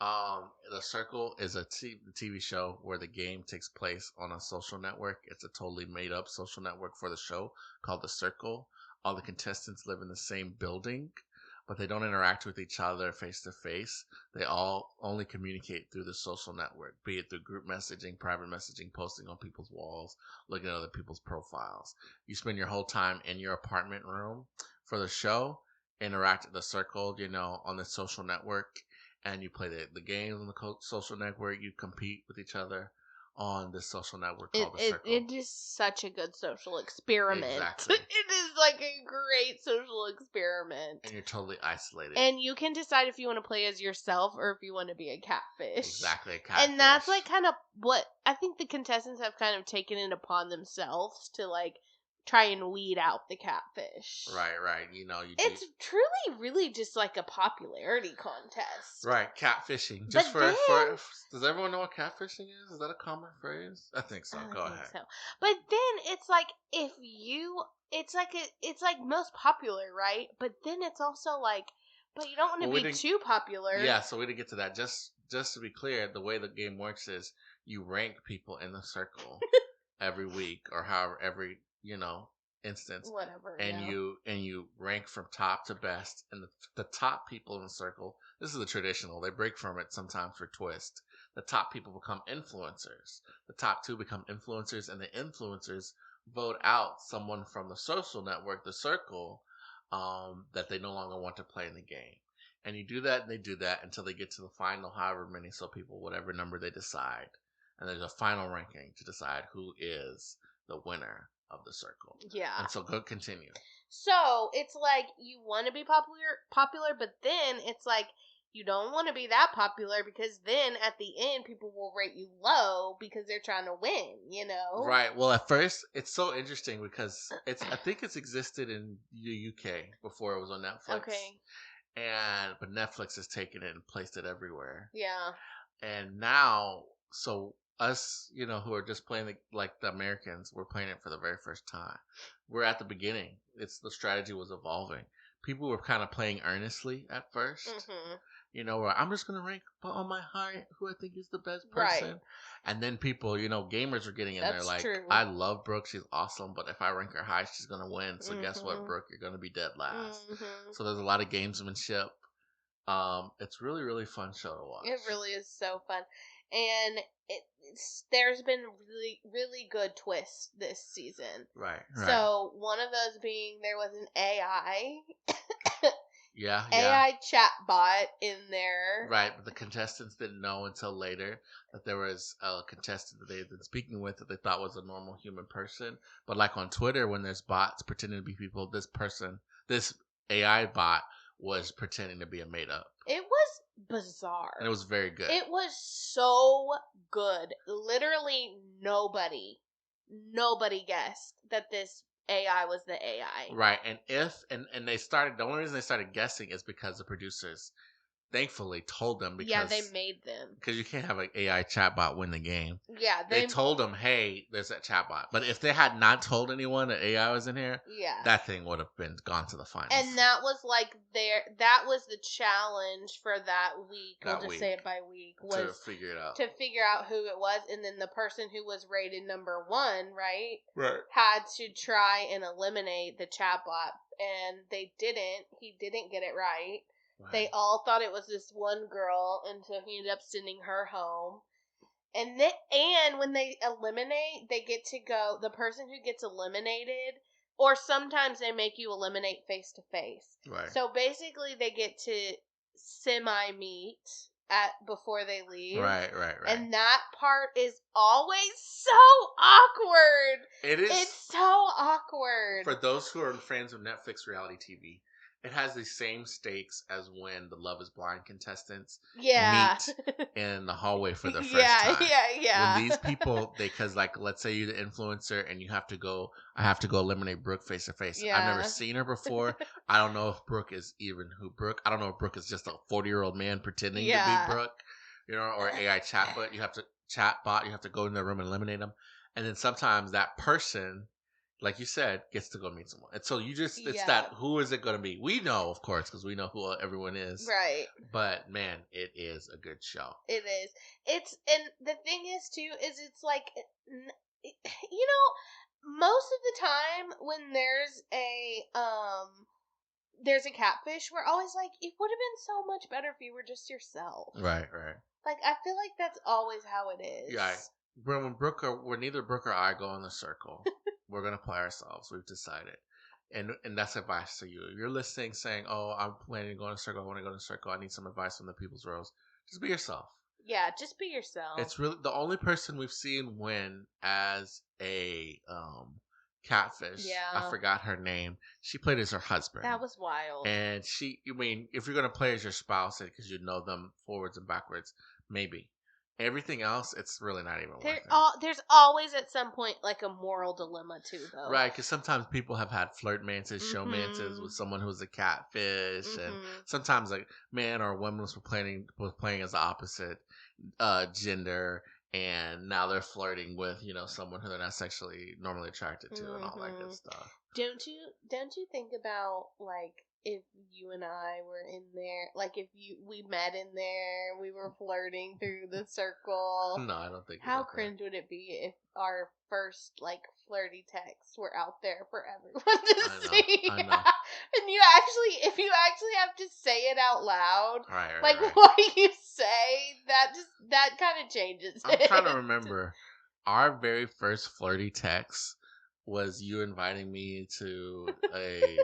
The Circle is a TV show where the game takes place on a social network. It's a totally made up social network for the show called The Circle. All the contestants live in the same building, but they don't interact with each other face to face. They all only communicate through the social network, be it through group messaging, private messaging, posting on people's walls, looking at other people's profiles. You spend your whole time in your apartment room for the show, interact with The Circle, on the social network, and you play the games on the social network. You compete with each other on this social network It, called The it Circle. it is such a good social experiment. Exactly. It is like a great social experiment. And you're totally isolated. And you can decide if you want to play as yourself or if you want to be a catfish. Exactly, a catfish. And that's like kind of what I think the contestants have kind of taken it upon themselves to like try and weed out the catfish. Right. It's truly really just like a popularity contest. Right, catfishing. Just for does everyone know what catfishing is? Is that a common phrase? I think so. Go ahead. So. But then it's like it's like most popular, right? But then it's also like, but you don't want to be too popular. Yeah, so we didn't get to that. Just to be clear, the way the game works is you rank people in the circle every week or however every instance, whatever, and you rank from top to best, and the top people in the circle. This is the traditional. They break from it sometimes for twist. The top people become influencers. The top two become influencers, and the influencers vote out someone from the social network, the circle, that they no longer want to play in the game. And you do that, and they do that until they get to the final, however many people, whatever number they decide. And there's a final ranking to decide who is the winner of the circle. Yeah. And so go continue. So it's like you want to be popular, but then it's like you don't want to be that popular because then at the end people will rate you low because they're trying to win, Right. Well, at first it's so interesting because I think it's existed in the UK before it was on Netflix. Okay. But Netflix has taken it and placed it everywhere. Yeah. And now, so us, who are just playing the Americans, we're playing it for the very first time. We're at the beginning. The strategy was evolving. People were kind of playing earnestly at first. Mm-hmm. Where I'm just gonna rank on my heart who I think is the best person. Right. And then people, gamers were getting in there like, true. I love Brooke, she's awesome, but if I rank her high, she's gonna win. So guess what, Brooke, you're gonna be dead last. So there's a lot of gamesmanship. It's really, really fun show to watch. It really is so fun. And there's been really, really good twists this season. Right. So one of those being there was an AI. Yeah. AI chat bot in there. Right, but the contestants didn't know until later that there was a contestant that they had been speaking with that they thought was a normal human person. But like on Twitter, when there's bots pretending to be people, this AI bot was pretending to be a made up. It was bizarre. And it was very good. It was so good. Literally nobody guessed that this AI was the AI. Right. And they started, the only reason they started guessing is because the producers thankfully told them because they made them. Because you can't have an AI chatbot win the game. Yeah, they told them, hey, there's that chatbot. But if they had not told anyone that AI was in here, that thing would have been gone to the finals. And that was like that was the challenge for that week. We'll just say it by week. Was to figure it out. To figure out who it was, and then the person who was rated number 1, right, had to try and eliminate the chatbot, and they didn't. He didn't get it right. Right. They all thought it was this one girl until he ended up sending her home. And when they eliminate, they get to go, the person who gets eliminated, or sometimes they make you eliminate face to face. Right. So basically they get to semi-meet before they leave. Right. And that part is always so awkward. It is. It's so awkward. For those who are fans of Netflix reality TV, it has the same stakes as when the Love is Blind contestants meet in the hallway for the first time. Yeah. When these people, because like, let's say you're the influencer and I have to go eliminate Brooke face to face. I've never seen her before. I don't know if Brooke is even Brooke. I don't know if Brooke is just a 40-year-old man pretending to be Brooke, or AI chatbot. You have to go in the room and eliminate them. And then sometimes that person, like you said, gets to go meet someone. And so that, who is it going to be? We know, of course, because we know who everyone is. Right. But, man, it is a good show. It is. And the thing is, too, is it's like, most of the time when there's a catfish, we're always like, it would have been so much better if you were just yourself. Right. Like, I feel like that's always how it is. Yeah. When neither Brooke or I go in the circle, we're going to play ourselves. We've decided. And that's advice to you. If you're listening saying, oh, I'm planning to go in a circle. I want to go in a circle. I need some advice from the people's roles. Just be yourself. Yeah, just be yourself. It's really the only person we've seen win as a catfish. Yeah. I forgot her name. She played as her husband. That was wild. And if you're gonna play as your spouse, because you know them forwards and backwards, maybe. Everything else, it's really not even worth it. There's always at some point like a moral dilemma too, though. Right, because sometimes people have had flirtmances, showmances with someone who's a catfish, and sometimes a man or a woman was playing as the opposite gender, and now they're flirting with someone who they're not sexually normally attracted to, and all that good stuff. Don't you think about like if you and I were in there, like if we met in there, we were flirting through the circle. No, I don't think. How cringe would it be if our first like flirty texts were out there for everyone to see? I know. And if you actually have to say it out loud, right. What you say, that kind of changes. I'm trying to remember. Our very first flirty text was you inviting me to a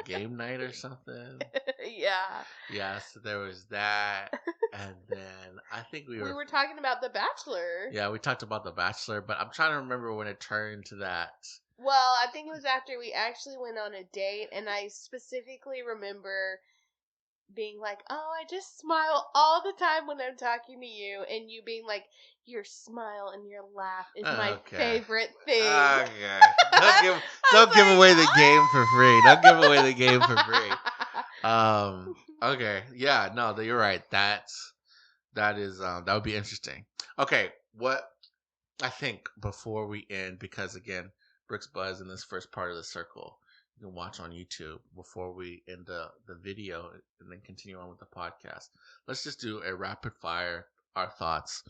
game night or something. Yeah, so there was that, and then I think we were talking about The Bachelor. Yeah, we talked about The Bachelor, but I'm trying to remember when it turned to that. Well, I think it was after we actually went on a date, and I specifically remember being like, "Oh, I just smile all the time when I'm talking to you," and you being like, "Your smile and your laugh is my favorite thing." Okay. Don't give away the game for free. Don't give away the game for free. Okay. Yeah. No, you're right. That would be interesting. Okay. What I think before we end, because again, Brooke's Buzz in this first part of the circle, you can watch on YouTube before we end the video and then continue on with the podcast. Let's just do a rapid fire, our thoughts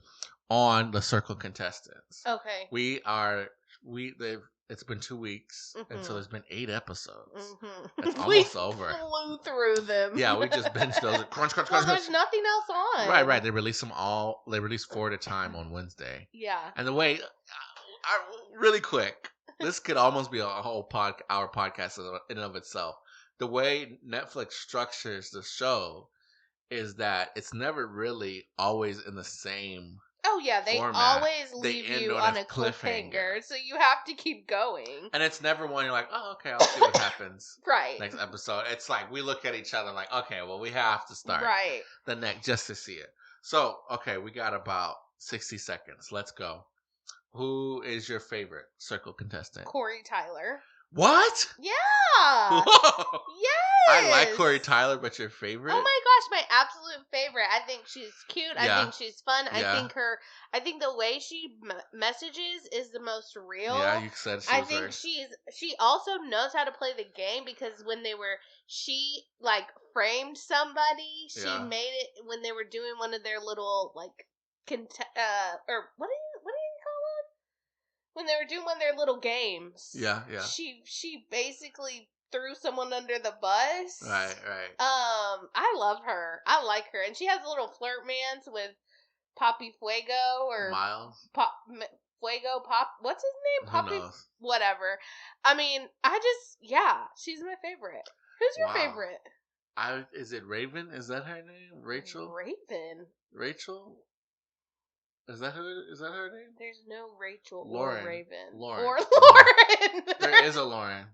on the circle contestants. Okay. It's been 2 weeks, and so there's been 8 episodes. Mm-hmm. It's almost over. Flew through them. Yeah, we just binged those. Crunch. Well, there's nothing else on. Right. They release them all. They release 4 at a time on Wednesday. Yeah. And the way, really quick, this could almost be a whole our podcast in and of itself. The way Netflix structures the show is that it's never really always in the same. Oh yeah, they format. always leave you on a cliffhanger, so you have to keep going. And it's never one you're like, oh, okay, I'll see what happens. Right. Next episode. It's like we look at each other like, okay, well, we have to start the next just to see it. So, okay, we got about 60 seconds. Let's go. Who is your favorite circle contestant? Corey Tyler. What? Yeah. Whoa. Yes. I like Corey Tyler, but your favorite? Oh my gosh, my absolute favorite. I think she's cute. Yeah. I think she's fun. Yeah. I think the way she messages is the most real. Yeah, you said she was very... she also knows how to play the game, because when she like framed somebody, she made it when they were doing one of their little like or what do you call them? When they were doing one of their little games. Yeah. She basically threw someone under the bus. Right. I love her. I like her, and she has a little flirt mans with Poppy Fuego or Miles. Fuego Pop. What's his name? Poppy. Who knows? Whatever. I mean, she's my favorite. Who's your favorite? Is it Raven? Is that her name? Rachel. Rachel. Is that her name? There's no Rachel Lauren. or Raven. Lauren. Or Lauren. There is a Lauren.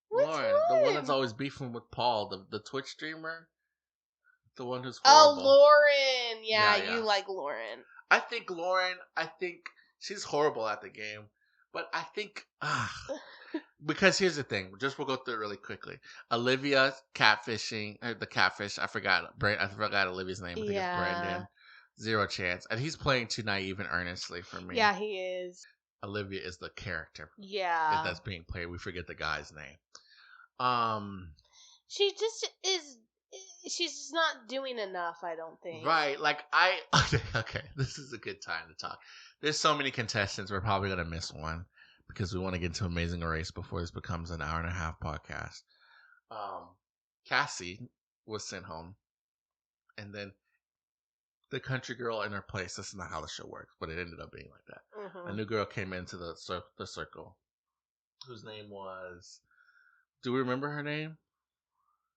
Which Lauren, one? the one that's always beefing with Paul, the Twitch streamer. The one who's horrible. Oh, Lauren. Yeah, you like Lauren. I think she's horrible at the game, but I think because here's the thing. We'll go through it really quickly. Olivia catfishing, the catfish. I forgot Olivia's name. I think it's Brandon. 0 chance, and he's playing too naive and earnestly for me. Yeah, he is. Olivia is the character. Yeah, that's being played. We forget the guy's name. She just is. She's just not doing enough, I don't think. Right. Like, okay, this is a good time to talk. There's so many contestants. We're probably going to miss one because we want to get into Amazing Race before this becomes an hour and a half podcast. Cassie was sent home. And then the country girl in her place. This is not how the show works, but it ended up being like that. Mm-hmm. A new girl came into the circle, whose name was... Do we remember her name?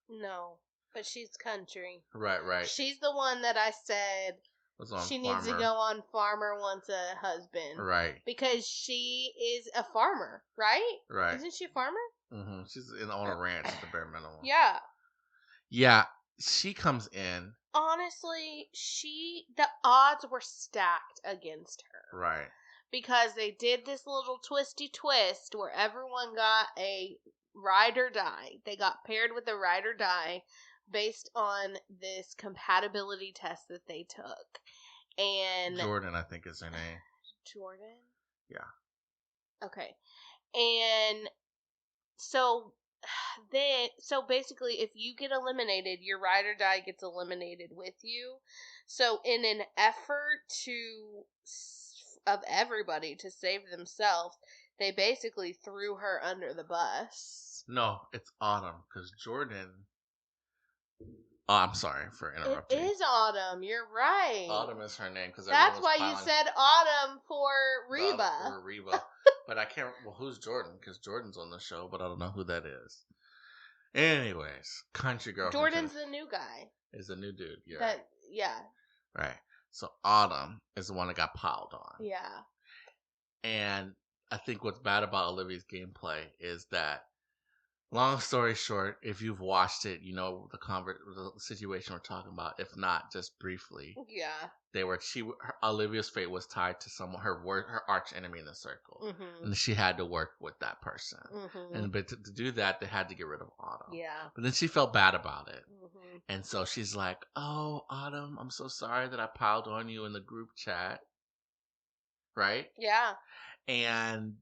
No. But she's country. Right. She's the one that I said Was on She Farmer. needs to go on Farmer Wants a Husband. Right. Because she is a farmer, right? Right. Isn't she a farmer? Mm-hmm. She's on a ranch at the bare minimum. Yeah. Yeah. She comes in. Honestly, the odds were stacked against her. Right. Because they did this little twisty twist where everyone got a ride or die. They got paired with a ride or die based on this compatibility test that they took. And Jordan, I think is her name. Jordan? Yeah. Okay. And so basically if you get eliminated, your ride or die gets eliminated with you. So in an effort of everybody to save themselves, they basically threw her under the bus. No, it's Autumn, because Jordan... Oh, I'm sorry for interrupting. It is Autumn. You're right. Autumn is her name, because that's why you said Autumn for Reba. For Reba. But I can't... Well, who's Jordan? Because Jordan's on the show, but I don't know who that is. Anyways, country girl. Jordan's the new guy. Is the new dude. Yeah. Yeah. Right. So Autumn is the one that got piled on. Yeah. And I think what's bad about Olivia's gameplay is that, long story short, if you've watched it, you know the situation we're talking about. If not, just briefly. Yeah. Olivia's fate was tied to her arch enemy in the circle, Mm-hmm. and she had to work with that person. Mm-hmm. But to do that, they had to get rid of Autumn. Yeah. But then she felt bad about it, mm-hmm. and so she's like, "Oh, Autumn, I'm so sorry that I piled on you in the group chat." Right? Yeah. And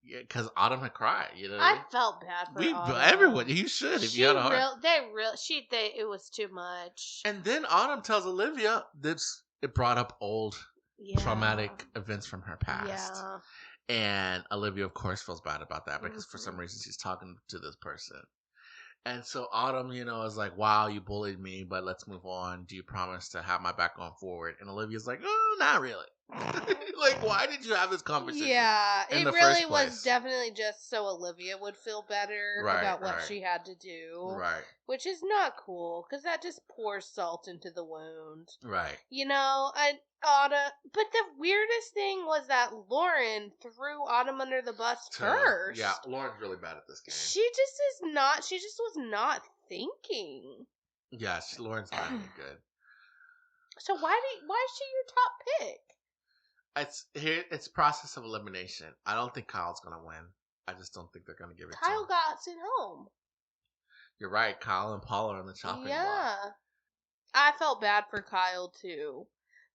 because Autumn had cried, you know. I felt bad for Autumn. Everyone, you should if you had a heart. It was too much. And then Autumn tells Olivia that it brought up old traumatic events from her past. Yeah. And Olivia, of course, feels bad about that because for some reason she's talking to this person. And so Autumn, is like, wow, you bullied me, but let's move on. Do you promise to have my back going forward? And Olivia's like, oh, not really. Like, why did you have this conversation? Yeah, it really was definitely just so Olivia would feel better about what she had to do. Right. Which is not cool, because that just pours salt into the wound. Right. But the weirdest thing was that Lauren threw Autumn under the bus first. Yeah, Lauren's really bad at this game. She just was not thinking. Yeah, Lauren's not any good. So why is she your top pick? It's process of elimination. I don't think Kyle's gonna win. I just don't think they're gonna give it to him. Kyle got sent home. You're right. Kyle and Paul are on the chopping block. Yeah. I felt bad for Kyle too.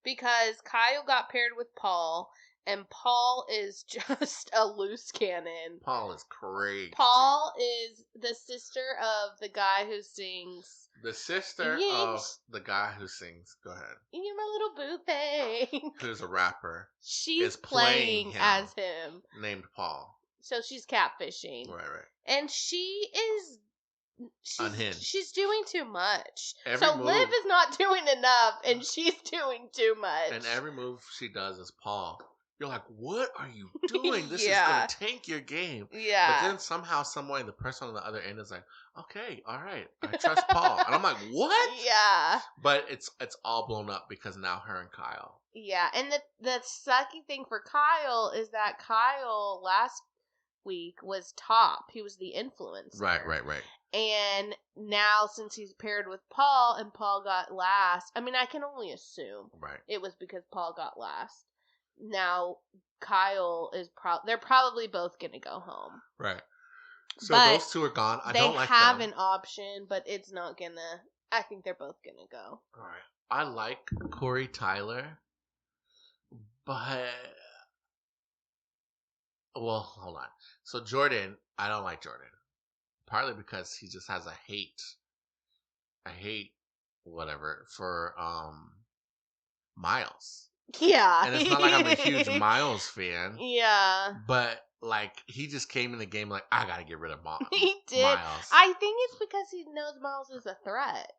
Because Kyle got paired with Paul, and Paul is just a loose cannon. Paul is crazy. Paul is the sister of the guy who sings. The sister of the guy who sings. Go ahead. You're my little boo thing. Who's a rapper. She's playing as him. Named Paul. So she's catfishing. Right. And she's unhinged. She's doing too much. Liv is not doing enough, and she's doing too much. And every move she does is Paul. You're like, what are you doing? This is going to tank your game. Yeah. But then somehow, someway, the person on the other end is like, okay, all right, I trust Paul. And I'm like, what? Yeah. But it's all blown up because now her and Kyle. Yeah, and the sucky thing for Kyle is that Kyle last week was top. He was the influencer. Right. And now, since he's paired with Paul and Paul got last, I mean, I can only assume it was because Paul got last. Now, Kyle is they're probably both going to go home. Right. So those two are gone. I don't like them. They have an option, but it's not going to... I think they're both going to go. All right. I like Corey Tyler, but... Well, hold on. So Jordan, I don't like Jordan. Partly because he just has a hate for Miles. Yeah. And it's not like I'm a huge Miles fan. Yeah. But he just came in the game like, I gotta get rid of Miles. He did. Miles. I think it's because he knows Miles is a threat.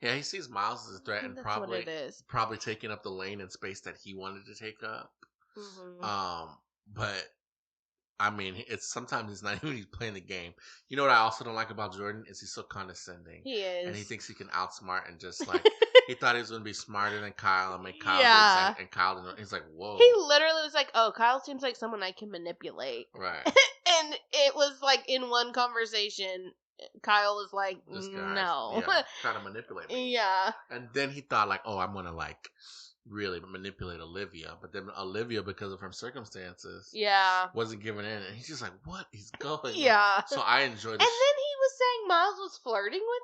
Yeah, he sees Miles as a threat and probably taking up the lane and space that he wanted to take up. Mm-hmm. But I mean, it's sometimes he's not even playing the game. You know what I also don't like about Jordan is he's so condescending. He is. And he thinks he can outsmart and just like he thought he was going to be smarter than Kyle and make Kyle do Yeah. exact. And Kyle didn't. He's like, whoa. He literally was like, "Oh, Kyle seems like someone I can manipulate." Right. And it was like in one conversation, Kyle was like, This guy, "No, yeah, trying to manipulate me." yeah." And then he thought like, oh, I'm gonna like really manipulate Olivia, but then Olivia, because of her circumstances, Yeah. wasn't giving in, and he's just like, what is going? Yeah. So I enjoyed. And then he was saying Miles was flirting with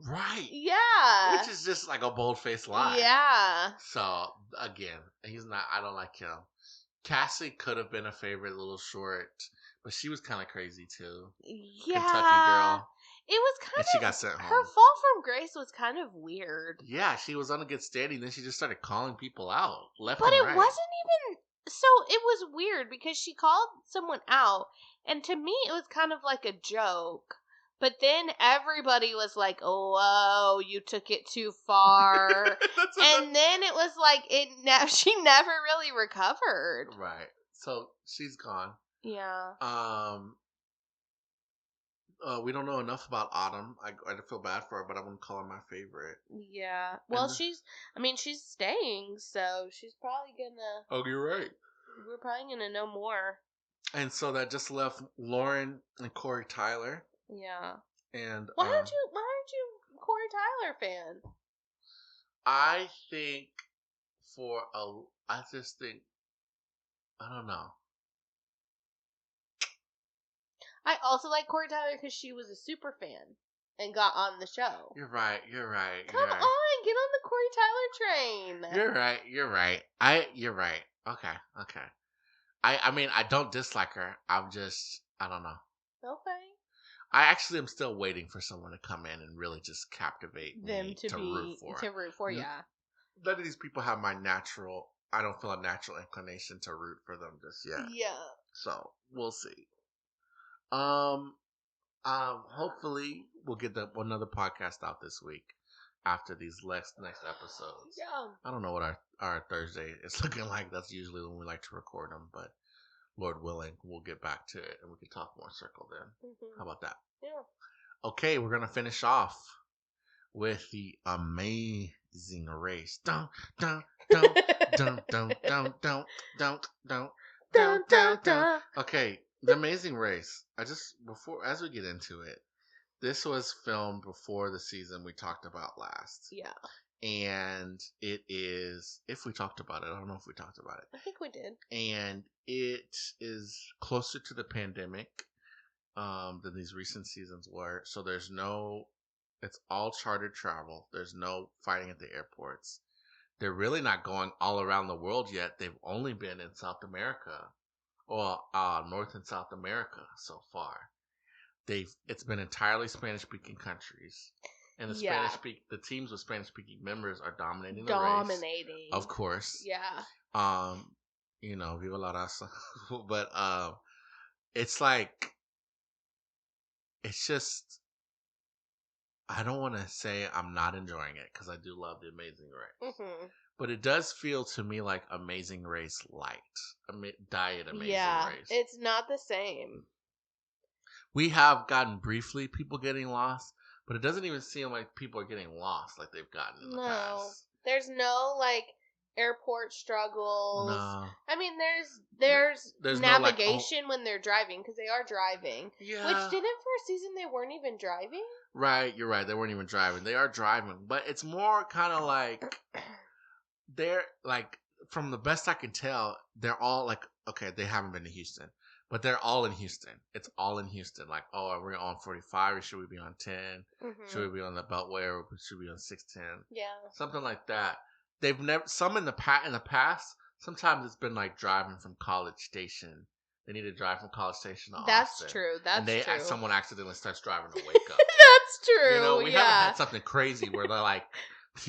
him. Right. Yeah. Which is just like a bold-faced lie. Yeah. So again, he's not. I don't like him. Cassie could have been a favorite, little short, but she was kind of crazy too. Yeah. Kentucky girl. It was kind And of. she got sent home. Her fall from grace was kind of weird. Yeah, she was on a good standing. Then she just started calling people out left But and it right. wasn't even. So it was weird because she called someone out, and to me it was kind of like a joke. But then everybody was like, "Oh, you took it too far," and then it was like she never really recovered. Right. So she's gone. Yeah. We don't know enough about Autumn. I feel bad for her, but I wouldn't call her my favorite. Yeah. Well, she's staying, so she's probably gonna. Oh, you're right. We're probably gonna know more. And so that just left Lauren and Corey Tyler. Yeah. And why aren't you Corey Tyler fan? I think I don't know. I also like Corey Tyler because she was a super fan and got on the show. You're right. Come on, get on the Corey Tyler train. You're right. You're right. Okay. I mean, I don't dislike her. I don't know. Okay. I actually am still waiting for someone to come in and really just captivate them me to root for. Yeah. None of these people have my natural. I don't feel a natural inclination to root for them just yet. Yeah. So we'll see. Hopefully we'll get another podcast out this week after these next episodes. Yeah. I don't know what our Thursday is looking like. That's usually when we like to record them, but Lord willing, we'll get back to it and we can talk more circle then. Mm-hmm. How about that? Yeah. Okay, we're gonna finish off with the amazing race. Dun dun dun dun dun dun dun dun dun dun dun dun. Okay, the Amazing Race. As we get into it, this was filmed before the season we talked about last. Yeah. And it is, if we talked about it, I don't know if we talked about it. I think we did. And it is closer to the pandemic than these recent seasons were. So it's all chartered travel. There's no fighting at the airports. They're really not going all around the world yet. They've only been in South America or North and South America so far. It's been entirely Spanish-speaking countries. And the teams with Spanish-speaking members are dominating the race. Of course. Yeah. Viva la raza. But it's like, it's just, I don't want to say I'm not enjoying it because I do love the Amazing Race. Mm-hmm. But it does feel to me like Amazing Race light. Diet Amazing Race. It's not the same. We have gotten briefly people getting lost, but it doesn't even seem like people are getting lost like they've gotten in the past. There's no airport struggles. No. I mean, there's navigation when they're driving because they are driving. Yeah. Which didn't for a season they weren't even driving. Right, you're right. They weren't even driving. They are driving, but it's more kind of like they're like, from the best I can tell, they're all like, okay, they haven't been to Houston, but they're all in Houston. It's all in Houston. Like, oh, are we on 45 or should we be on 10? Mm-hmm. Should we be on the Beltway or should we be on 610? Yeah. Something like that. They've never, some in the past, sometimes it's been like driving from College Station. They need to drive from College Station to Austin. That's true. Someone accidentally starts driving to Wake Up. That's true. We haven't had something crazy where they're like,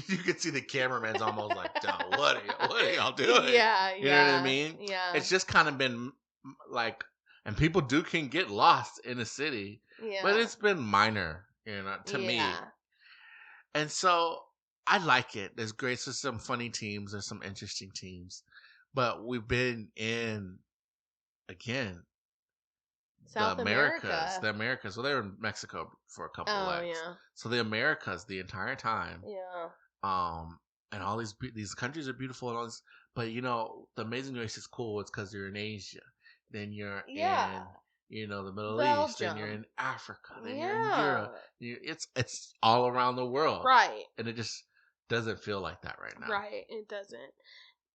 you can see the cameraman's almost like, what are y'all doing? Yeah, You know what I mean? Yeah. It's just kind of been like, and people can get lost in the city. Yeah. But it's been minor, to me. And so I like it. There's some funny teams. There's some interesting teams. But we've been in, again, South America. The Americas. Well, they were in Mexico for a couple of Oh legs. yeah. So the Americas the entire time. Yeah. And all these countries are beautiful and all this, but the Amazing Race is cool. It's because you're in Asia, then you're in the Middle East, then you're in Africa, then you're in Europe. It's all around the world, right? And it just doesn't feel like that right now, right? It doesn't.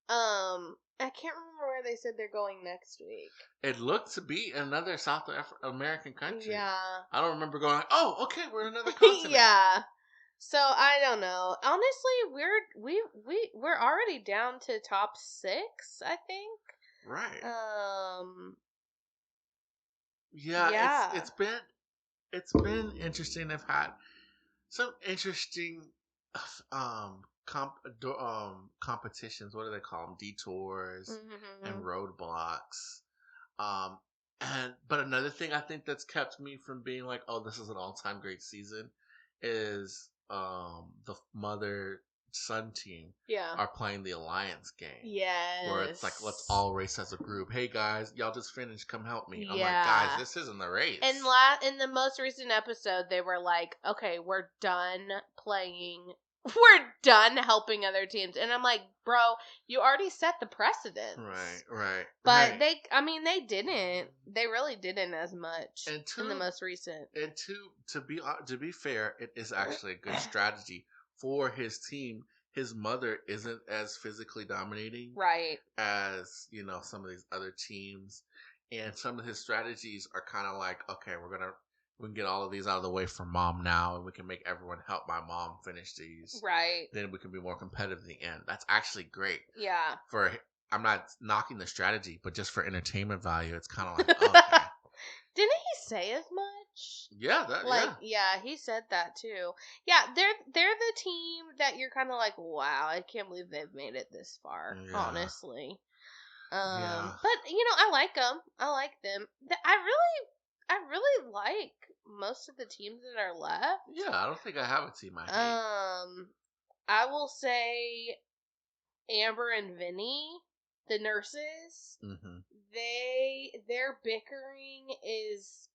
I can't remember where they said they're going next week. It looked to be another South American country. Yeah, I don't remember going. Oh, okay, we're in another continent. yeah. So I don't know. Honestly, we're already down to top 6, I think. Right. Yeah. It's been interesting. They've had some interesting competitions. What do they call them? Detours and roadblocks. But another thing I think that's kept me from being like, oh, this is an all-time great season, is the mother son team are playing the alliance game. Yes. Where it's like, let's all race as a group. Hey guys, y'all just finished, come help me. I'm like, guys, this isn't the race. And in the most recent episode, they were like, okay, we're done playing. We're done helping other teams. And I'm like, bro, you already set the precedent. Right. But they didn't. They really didn't as much in the most recent. And to be fair, it is actually a good strategy for his team. His mother isn't as physically dominating, right, as some of these other teams, and some of his strategies are kind of like, okay, we can get all of these out of the way for mom now, and we can make everyone help my mom finish these. Right. Then we can be more competitive at the end. That's actually great. Yeah. I'm not knocking the strategy, but just for entertainment value, it's kind of like, okay. Didn't he say as much? Yeah, he said that too. Yeah, they're the team that you're kind of like, wow, I can't believe they've made it this far. Yeah. Honestly. But I like them. I like them. I really like most of the teams that are left. Yeah, I don't think I have a team I hate. I will say Amber and Vinny, the nurses. Mm-hmm. Their bickering is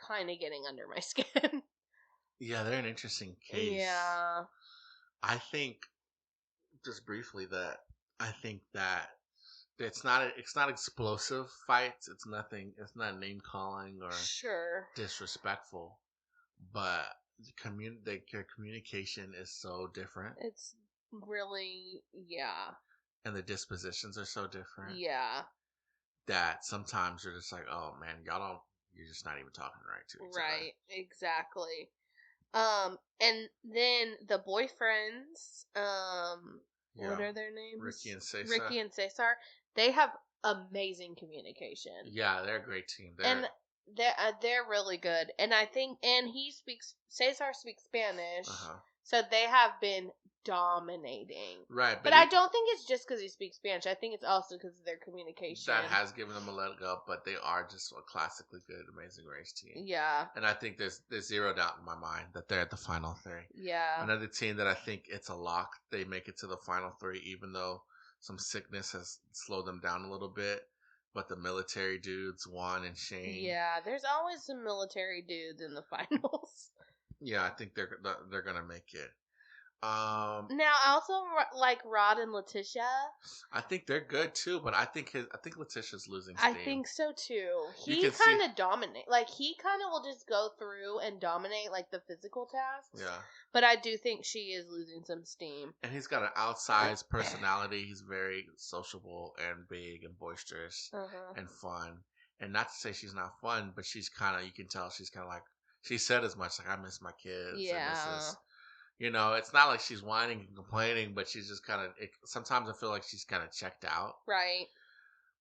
kind of getting under my skin. Yeah, they're an interesting case. Yeah. I think, just briefly, that it's not explosive fights. It's nothing. It's not name calling or disrespectful. But their communication is so different. It's really and the dispositions are so different. Yeah. That sometimes you're just like, oh man, you're just not even talking right to each other. Right, exactly. And then the boyfriends, what are their names? Ricky and Cesar. They have amazing communication. Yeah, they're a great team. They're really good. And I think, Cesar speaks Spanish, so they have been dominating. Right. But I don't think it's just because he speaks Spanish. I think it's also because of their communication. That has given them a leg up, but they are just a classically good Amazing Race team. Yeah. And I think there's zero doubt in my mind that they're at the final 3. Yeah. Another team that I think it's a lock. They make it to the final 3, even though some sickness has slowed them down a little bit. But the military dudes, Juan and Shane. Yeah, there's always some military dudes in the finals. Yeah, I think they're gonna make it. Now, I also like Rod and Letitia. I think they're good too, but I think Letitia's losing steam. I think so too. He kind of dominate. Like, he kind of will just go through and dominate like the physical tasks. Yeah. But I do think she is losing some steam. And he's got an outsized personality. He's very sociable and big and boisterous and fun. And not to say she's not fun, but she's kind of, you can tell she's kind of like, she said as much, like, I miss my kids. Yeah. And this is, it's not like she's whining and complaining, but she's just kind of, sometimes I feel like she's kind of checked out. Right.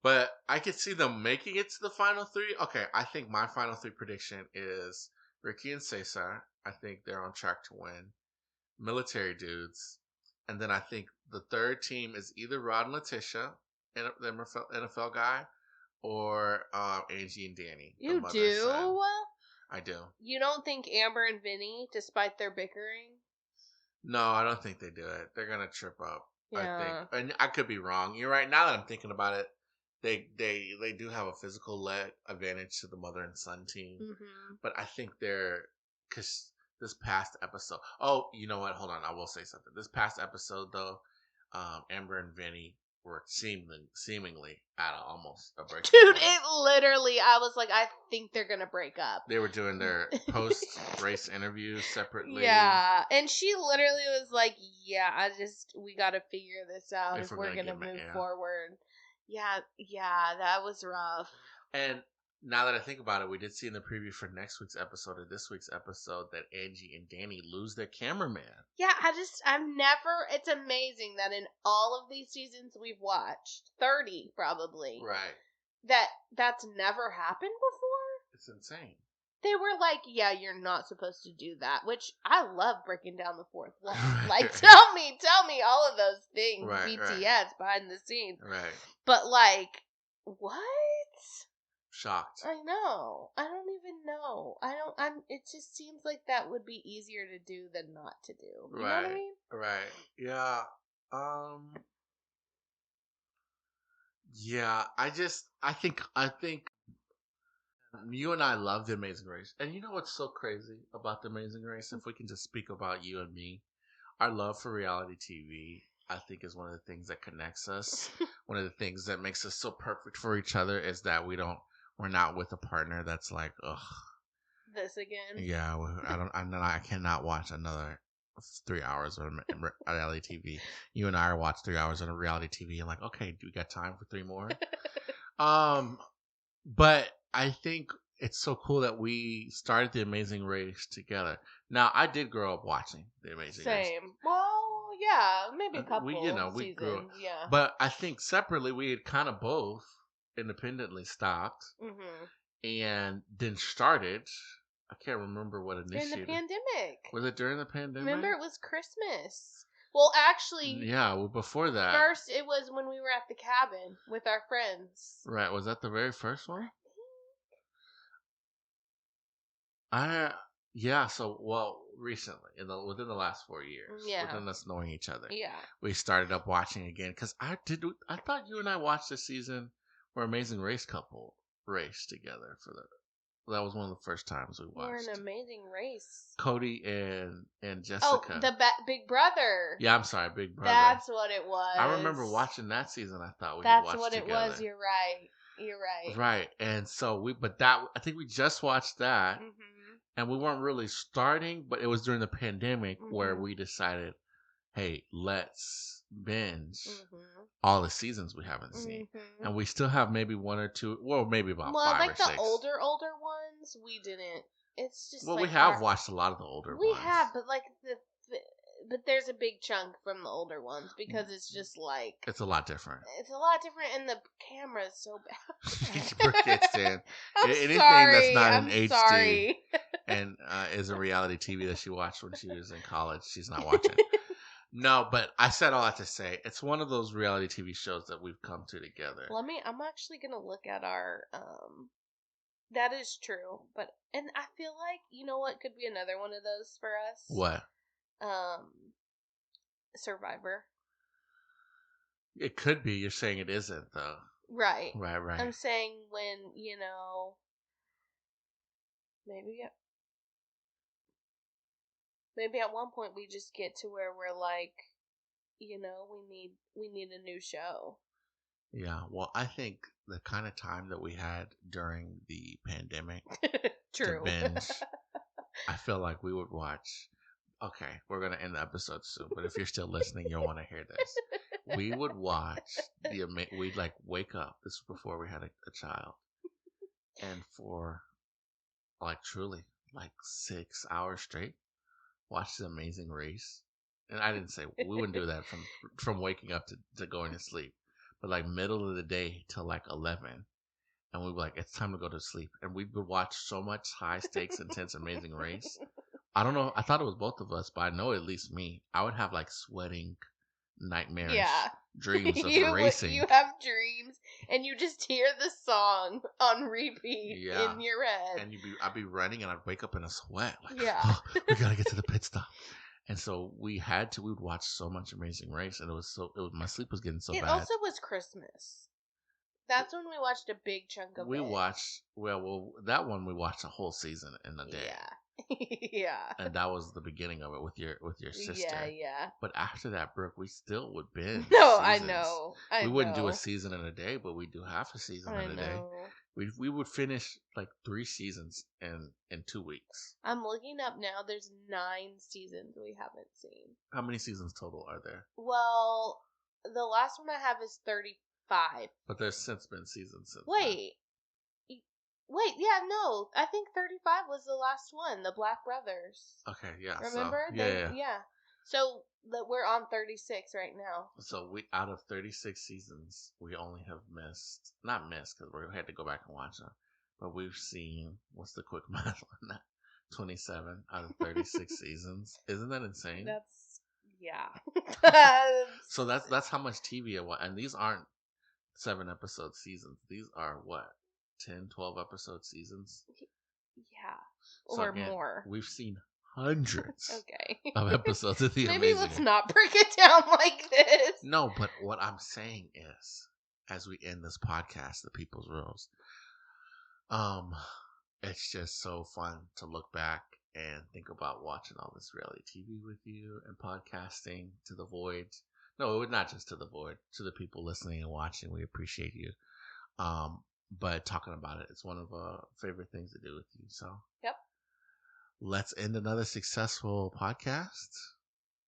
But I could see them making it to the final 3. Okay, I think my final 3 prediction is Ricky and Cesar. I think they're on track to win. Military dudes. And then I think the third team is either Rod and Letitia, the NFL guy, or Angie and Danny. You do? Son. I do. You don't think Amber and Vinny, despite their bickering? No, I don't think they do it. They're going to trip up. Yeah. I think. And I could be wrong. You're right. Now that I'm thinking about it, they do have a physical advantage to the mother and son team, Mm-hmm. but I think because this past episode. Oh, you know what? Hold on, I will say something. This past episode though, Amber and Vinny were seemingly at almost a breaking Dude, point. it literally, I was like, I think they're gonna break up. They were doing their post-race interviews separately. Yeah, and she literally was like, yeah, we gotta figure this out if we're gonna move forward. Yeah, that was rough. And now that I think about it, we did see in the preview for next week's episode or this week's episode that Angie and Danny lose their cameraman. Yeah, it's amazing that in all of these seasons we've watched, 30 probably, right, that's never happened before. It's insane. They were like, yeah, you're not supposed to do that, which I love breaking down the fourth wall. Like, tell me all of those things, BTS, behind the scenes. Right. But, like, what? Shocked. I know. I don't even know. It just seems like that would be easier to do than not to do. You know what I mean? Right. Yeah. Yeah, I think you and I love The Amazing Race. And you know what's so crazy about The Amazing Race? If we can just speak about you and me, our love for reality TV, I think, is one of the things that connects us. One of the things that makes us so perfect for each other is that we're not with a partner that's like, ugh. This again? Yeah, I cannot watch another 3 hours of reality TV. You and I watch 3 hours of reality TV and like, okay, do we got time for 3 more? But I think it's so cool that we started The Amazing Race together. Now, I did grow up watching The Amazing Race. Same. Well, yeah, maybe a couple we seasons. Grew up. Yeah. But I think separately we had kind of both independently stopped and then started. I can't remember what initiated. During the pandemic. Was it during the pandemic? Remember, it was Christmas. Well, actually... Yeah, before that. First, it was when we were at the cabin with our friends. Right, was that the very first one? Recently, within the last 4 years, within us knowing each other, we started up watching again. Because I thought you and I watched the season where Amazing Race couple raced together that was one of the first times we watched. We're an Amazing Race. Cody and Jessica. Oh, the Big Brother. Yeah, I'm sorry, Big Brother. That's what it was. I remember watching that season. I thought That's watched what together. It was. You're right. Right, and so I think we just watched that, and we weren't really starting, but it was during the pandemic where we decided, hey, let's binge all the seasons we haven't seen, and we still have maybe one or two, well, maybe about 5 or 6. Like the older ones, we didn't. It's just we have watched a lot of the older ones. We have, but like but there's a big chunk from the older ones because it's just like it's a lot different. It's a lot different, and the camera is so bad. Brooke can't stand anything sorry, that's not I'm in HD sorry. and is a reality TV that she watched when she was in college. She's not watching. No, but I said all that to say it's one of those reality TV shows that we've come to together. I'm actually gonna look at our that is true, and I feel like, you know what could be another one of those for us? What? Survivor. It could be. You're saying it isn't, though. Right. Right. I'm saying when, maybe at one point we just get to where we're like, we need a new show. Yeah, well, I think the kind of time that we had during the pandemic True. to binge, I feel like we would watch. Okay, we're gonna end the episode soon, but if you're still listening, you'll want to hear this. We would watch we'd like wake up. This was before we had a child, and for like truly like 6 hours straight, watch The Amazing Race. And I didn't say we wouldn't do that from waking up to going to sleep, but like middle of the day till like 11, and we'd be like, it's time to go to sleep, and we would watch so much high stakes, intense Amazing Race. I don't know. I thought it was both of us, but I know at least me. I would have like sweating, nightmarish dreams of racing. You have dreams, and you just hear the song on repeat in your head. And I'd be running, and I'd wake up in a sweat. Like, oh, we gotta get to the pit stop. And so we would watch so much Amazing Race, and my sleep was getting so bad. It also was Christmas. That's when we watched a big chunk of it. We watched that one we watched a whole season in a day. Yeah. Yeah. And that was the beginning of it with your sister. Yeah. But after that, Brooke, we still would binge. No, seasons. I know. We wouldn't do a season in a day, but we do half a season in a day. We would finish like 3 seasons in 2 weeks. I'm looking up now. There's 9 seasons we haven't seen. How many seasons total are there? Well, the last one I have is 35. But there's since been seasons since. Wait, yeah, no. I think 35 was the last one. The Black Brothers. Okay, yeah. Remember? So, yeah. So we're on 36 right now. So we out of 36 seasons, we only have not missed because we had to go back and watch them, but we've seen, what's the quick math on that? 27 out of 36 seasons. Isn't that insane? Yeah. So that's how much TV I watch, and these aren't 7 episode seasons. These are what, 10, 12 episode seasons? Yeah, so or again, more. We've seen hundreds okay. of episodes of The Maybe Amazing. let's not break it down like this. No, but what I'm saying is, as we end this podcast, The People's Rose, it's just so fun to look back and think about watching all this reality TV with you and podcasting to the void. No, not just to the void, to the people listening and watching. We appreciate you. But talking about it, it's one of our favorite things to do with you. So, yep. Let's end another successful podcast.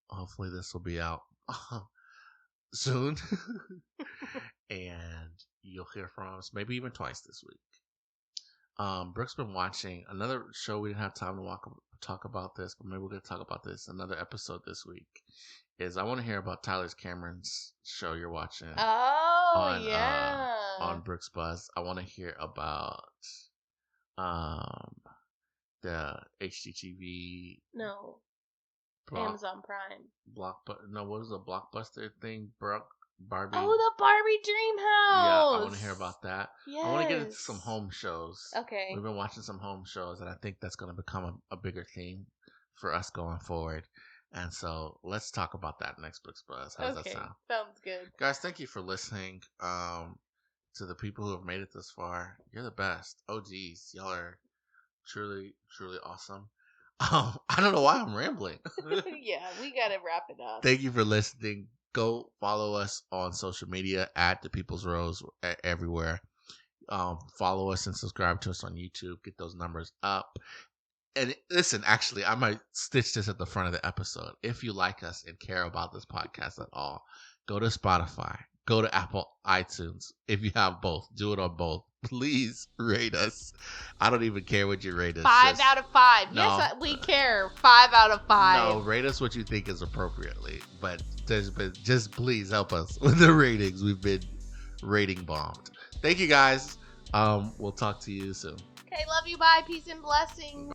Hopefully this will be out soon. And you'll hear from us maybe even twice this week. Brooke's been watching another show. We didn't have time to talk about this, but maybe we're going to talk about this. Another episode this week is I want to hear about Tyler Cameron's show you're watching. Oh, yeah. On Brooke's Buzz. I want to hear about the HGTV. No. Amazon Prime. No, what was the Blockbuster thing? Barbie. Oh, the Barbie Dream House. Yeah, I want to hear about that. Yes. I want to get into some home shows. Okay. We've been watching some home shows, and I think that's going to become a bigger theme for us going forward. And so let's talk about that next Brooke's Buzz. How does that sound? Sounds good. Guys, thank you for listening. To the people who have made it this far, you're the best. OGs, y'all are truly, truly awesome. I don't know why I'm rambling. Yeah, we gotta wrap it up. Thank you for listening. Go follow us on social media at The People's Rose everywhere. Follow us and subscribe to us on YouTube. Get those numbers up. And listen, actually, I might stitch this at the front of the episode. If you like us and care about this podcast at all, go to Spotify. Go to Apple iTunes. If you have both, do it on both. Please rate us. I don't even care what you rate us. 5 out of 5. No, yes, we care. 5 out of 5. No, rate us what you think is appropriately. But just please help us with the ratings. We've been rating bombed. Thank you guys. We'll talk to you soon. Okay, love you. Bye. Peace and blessings.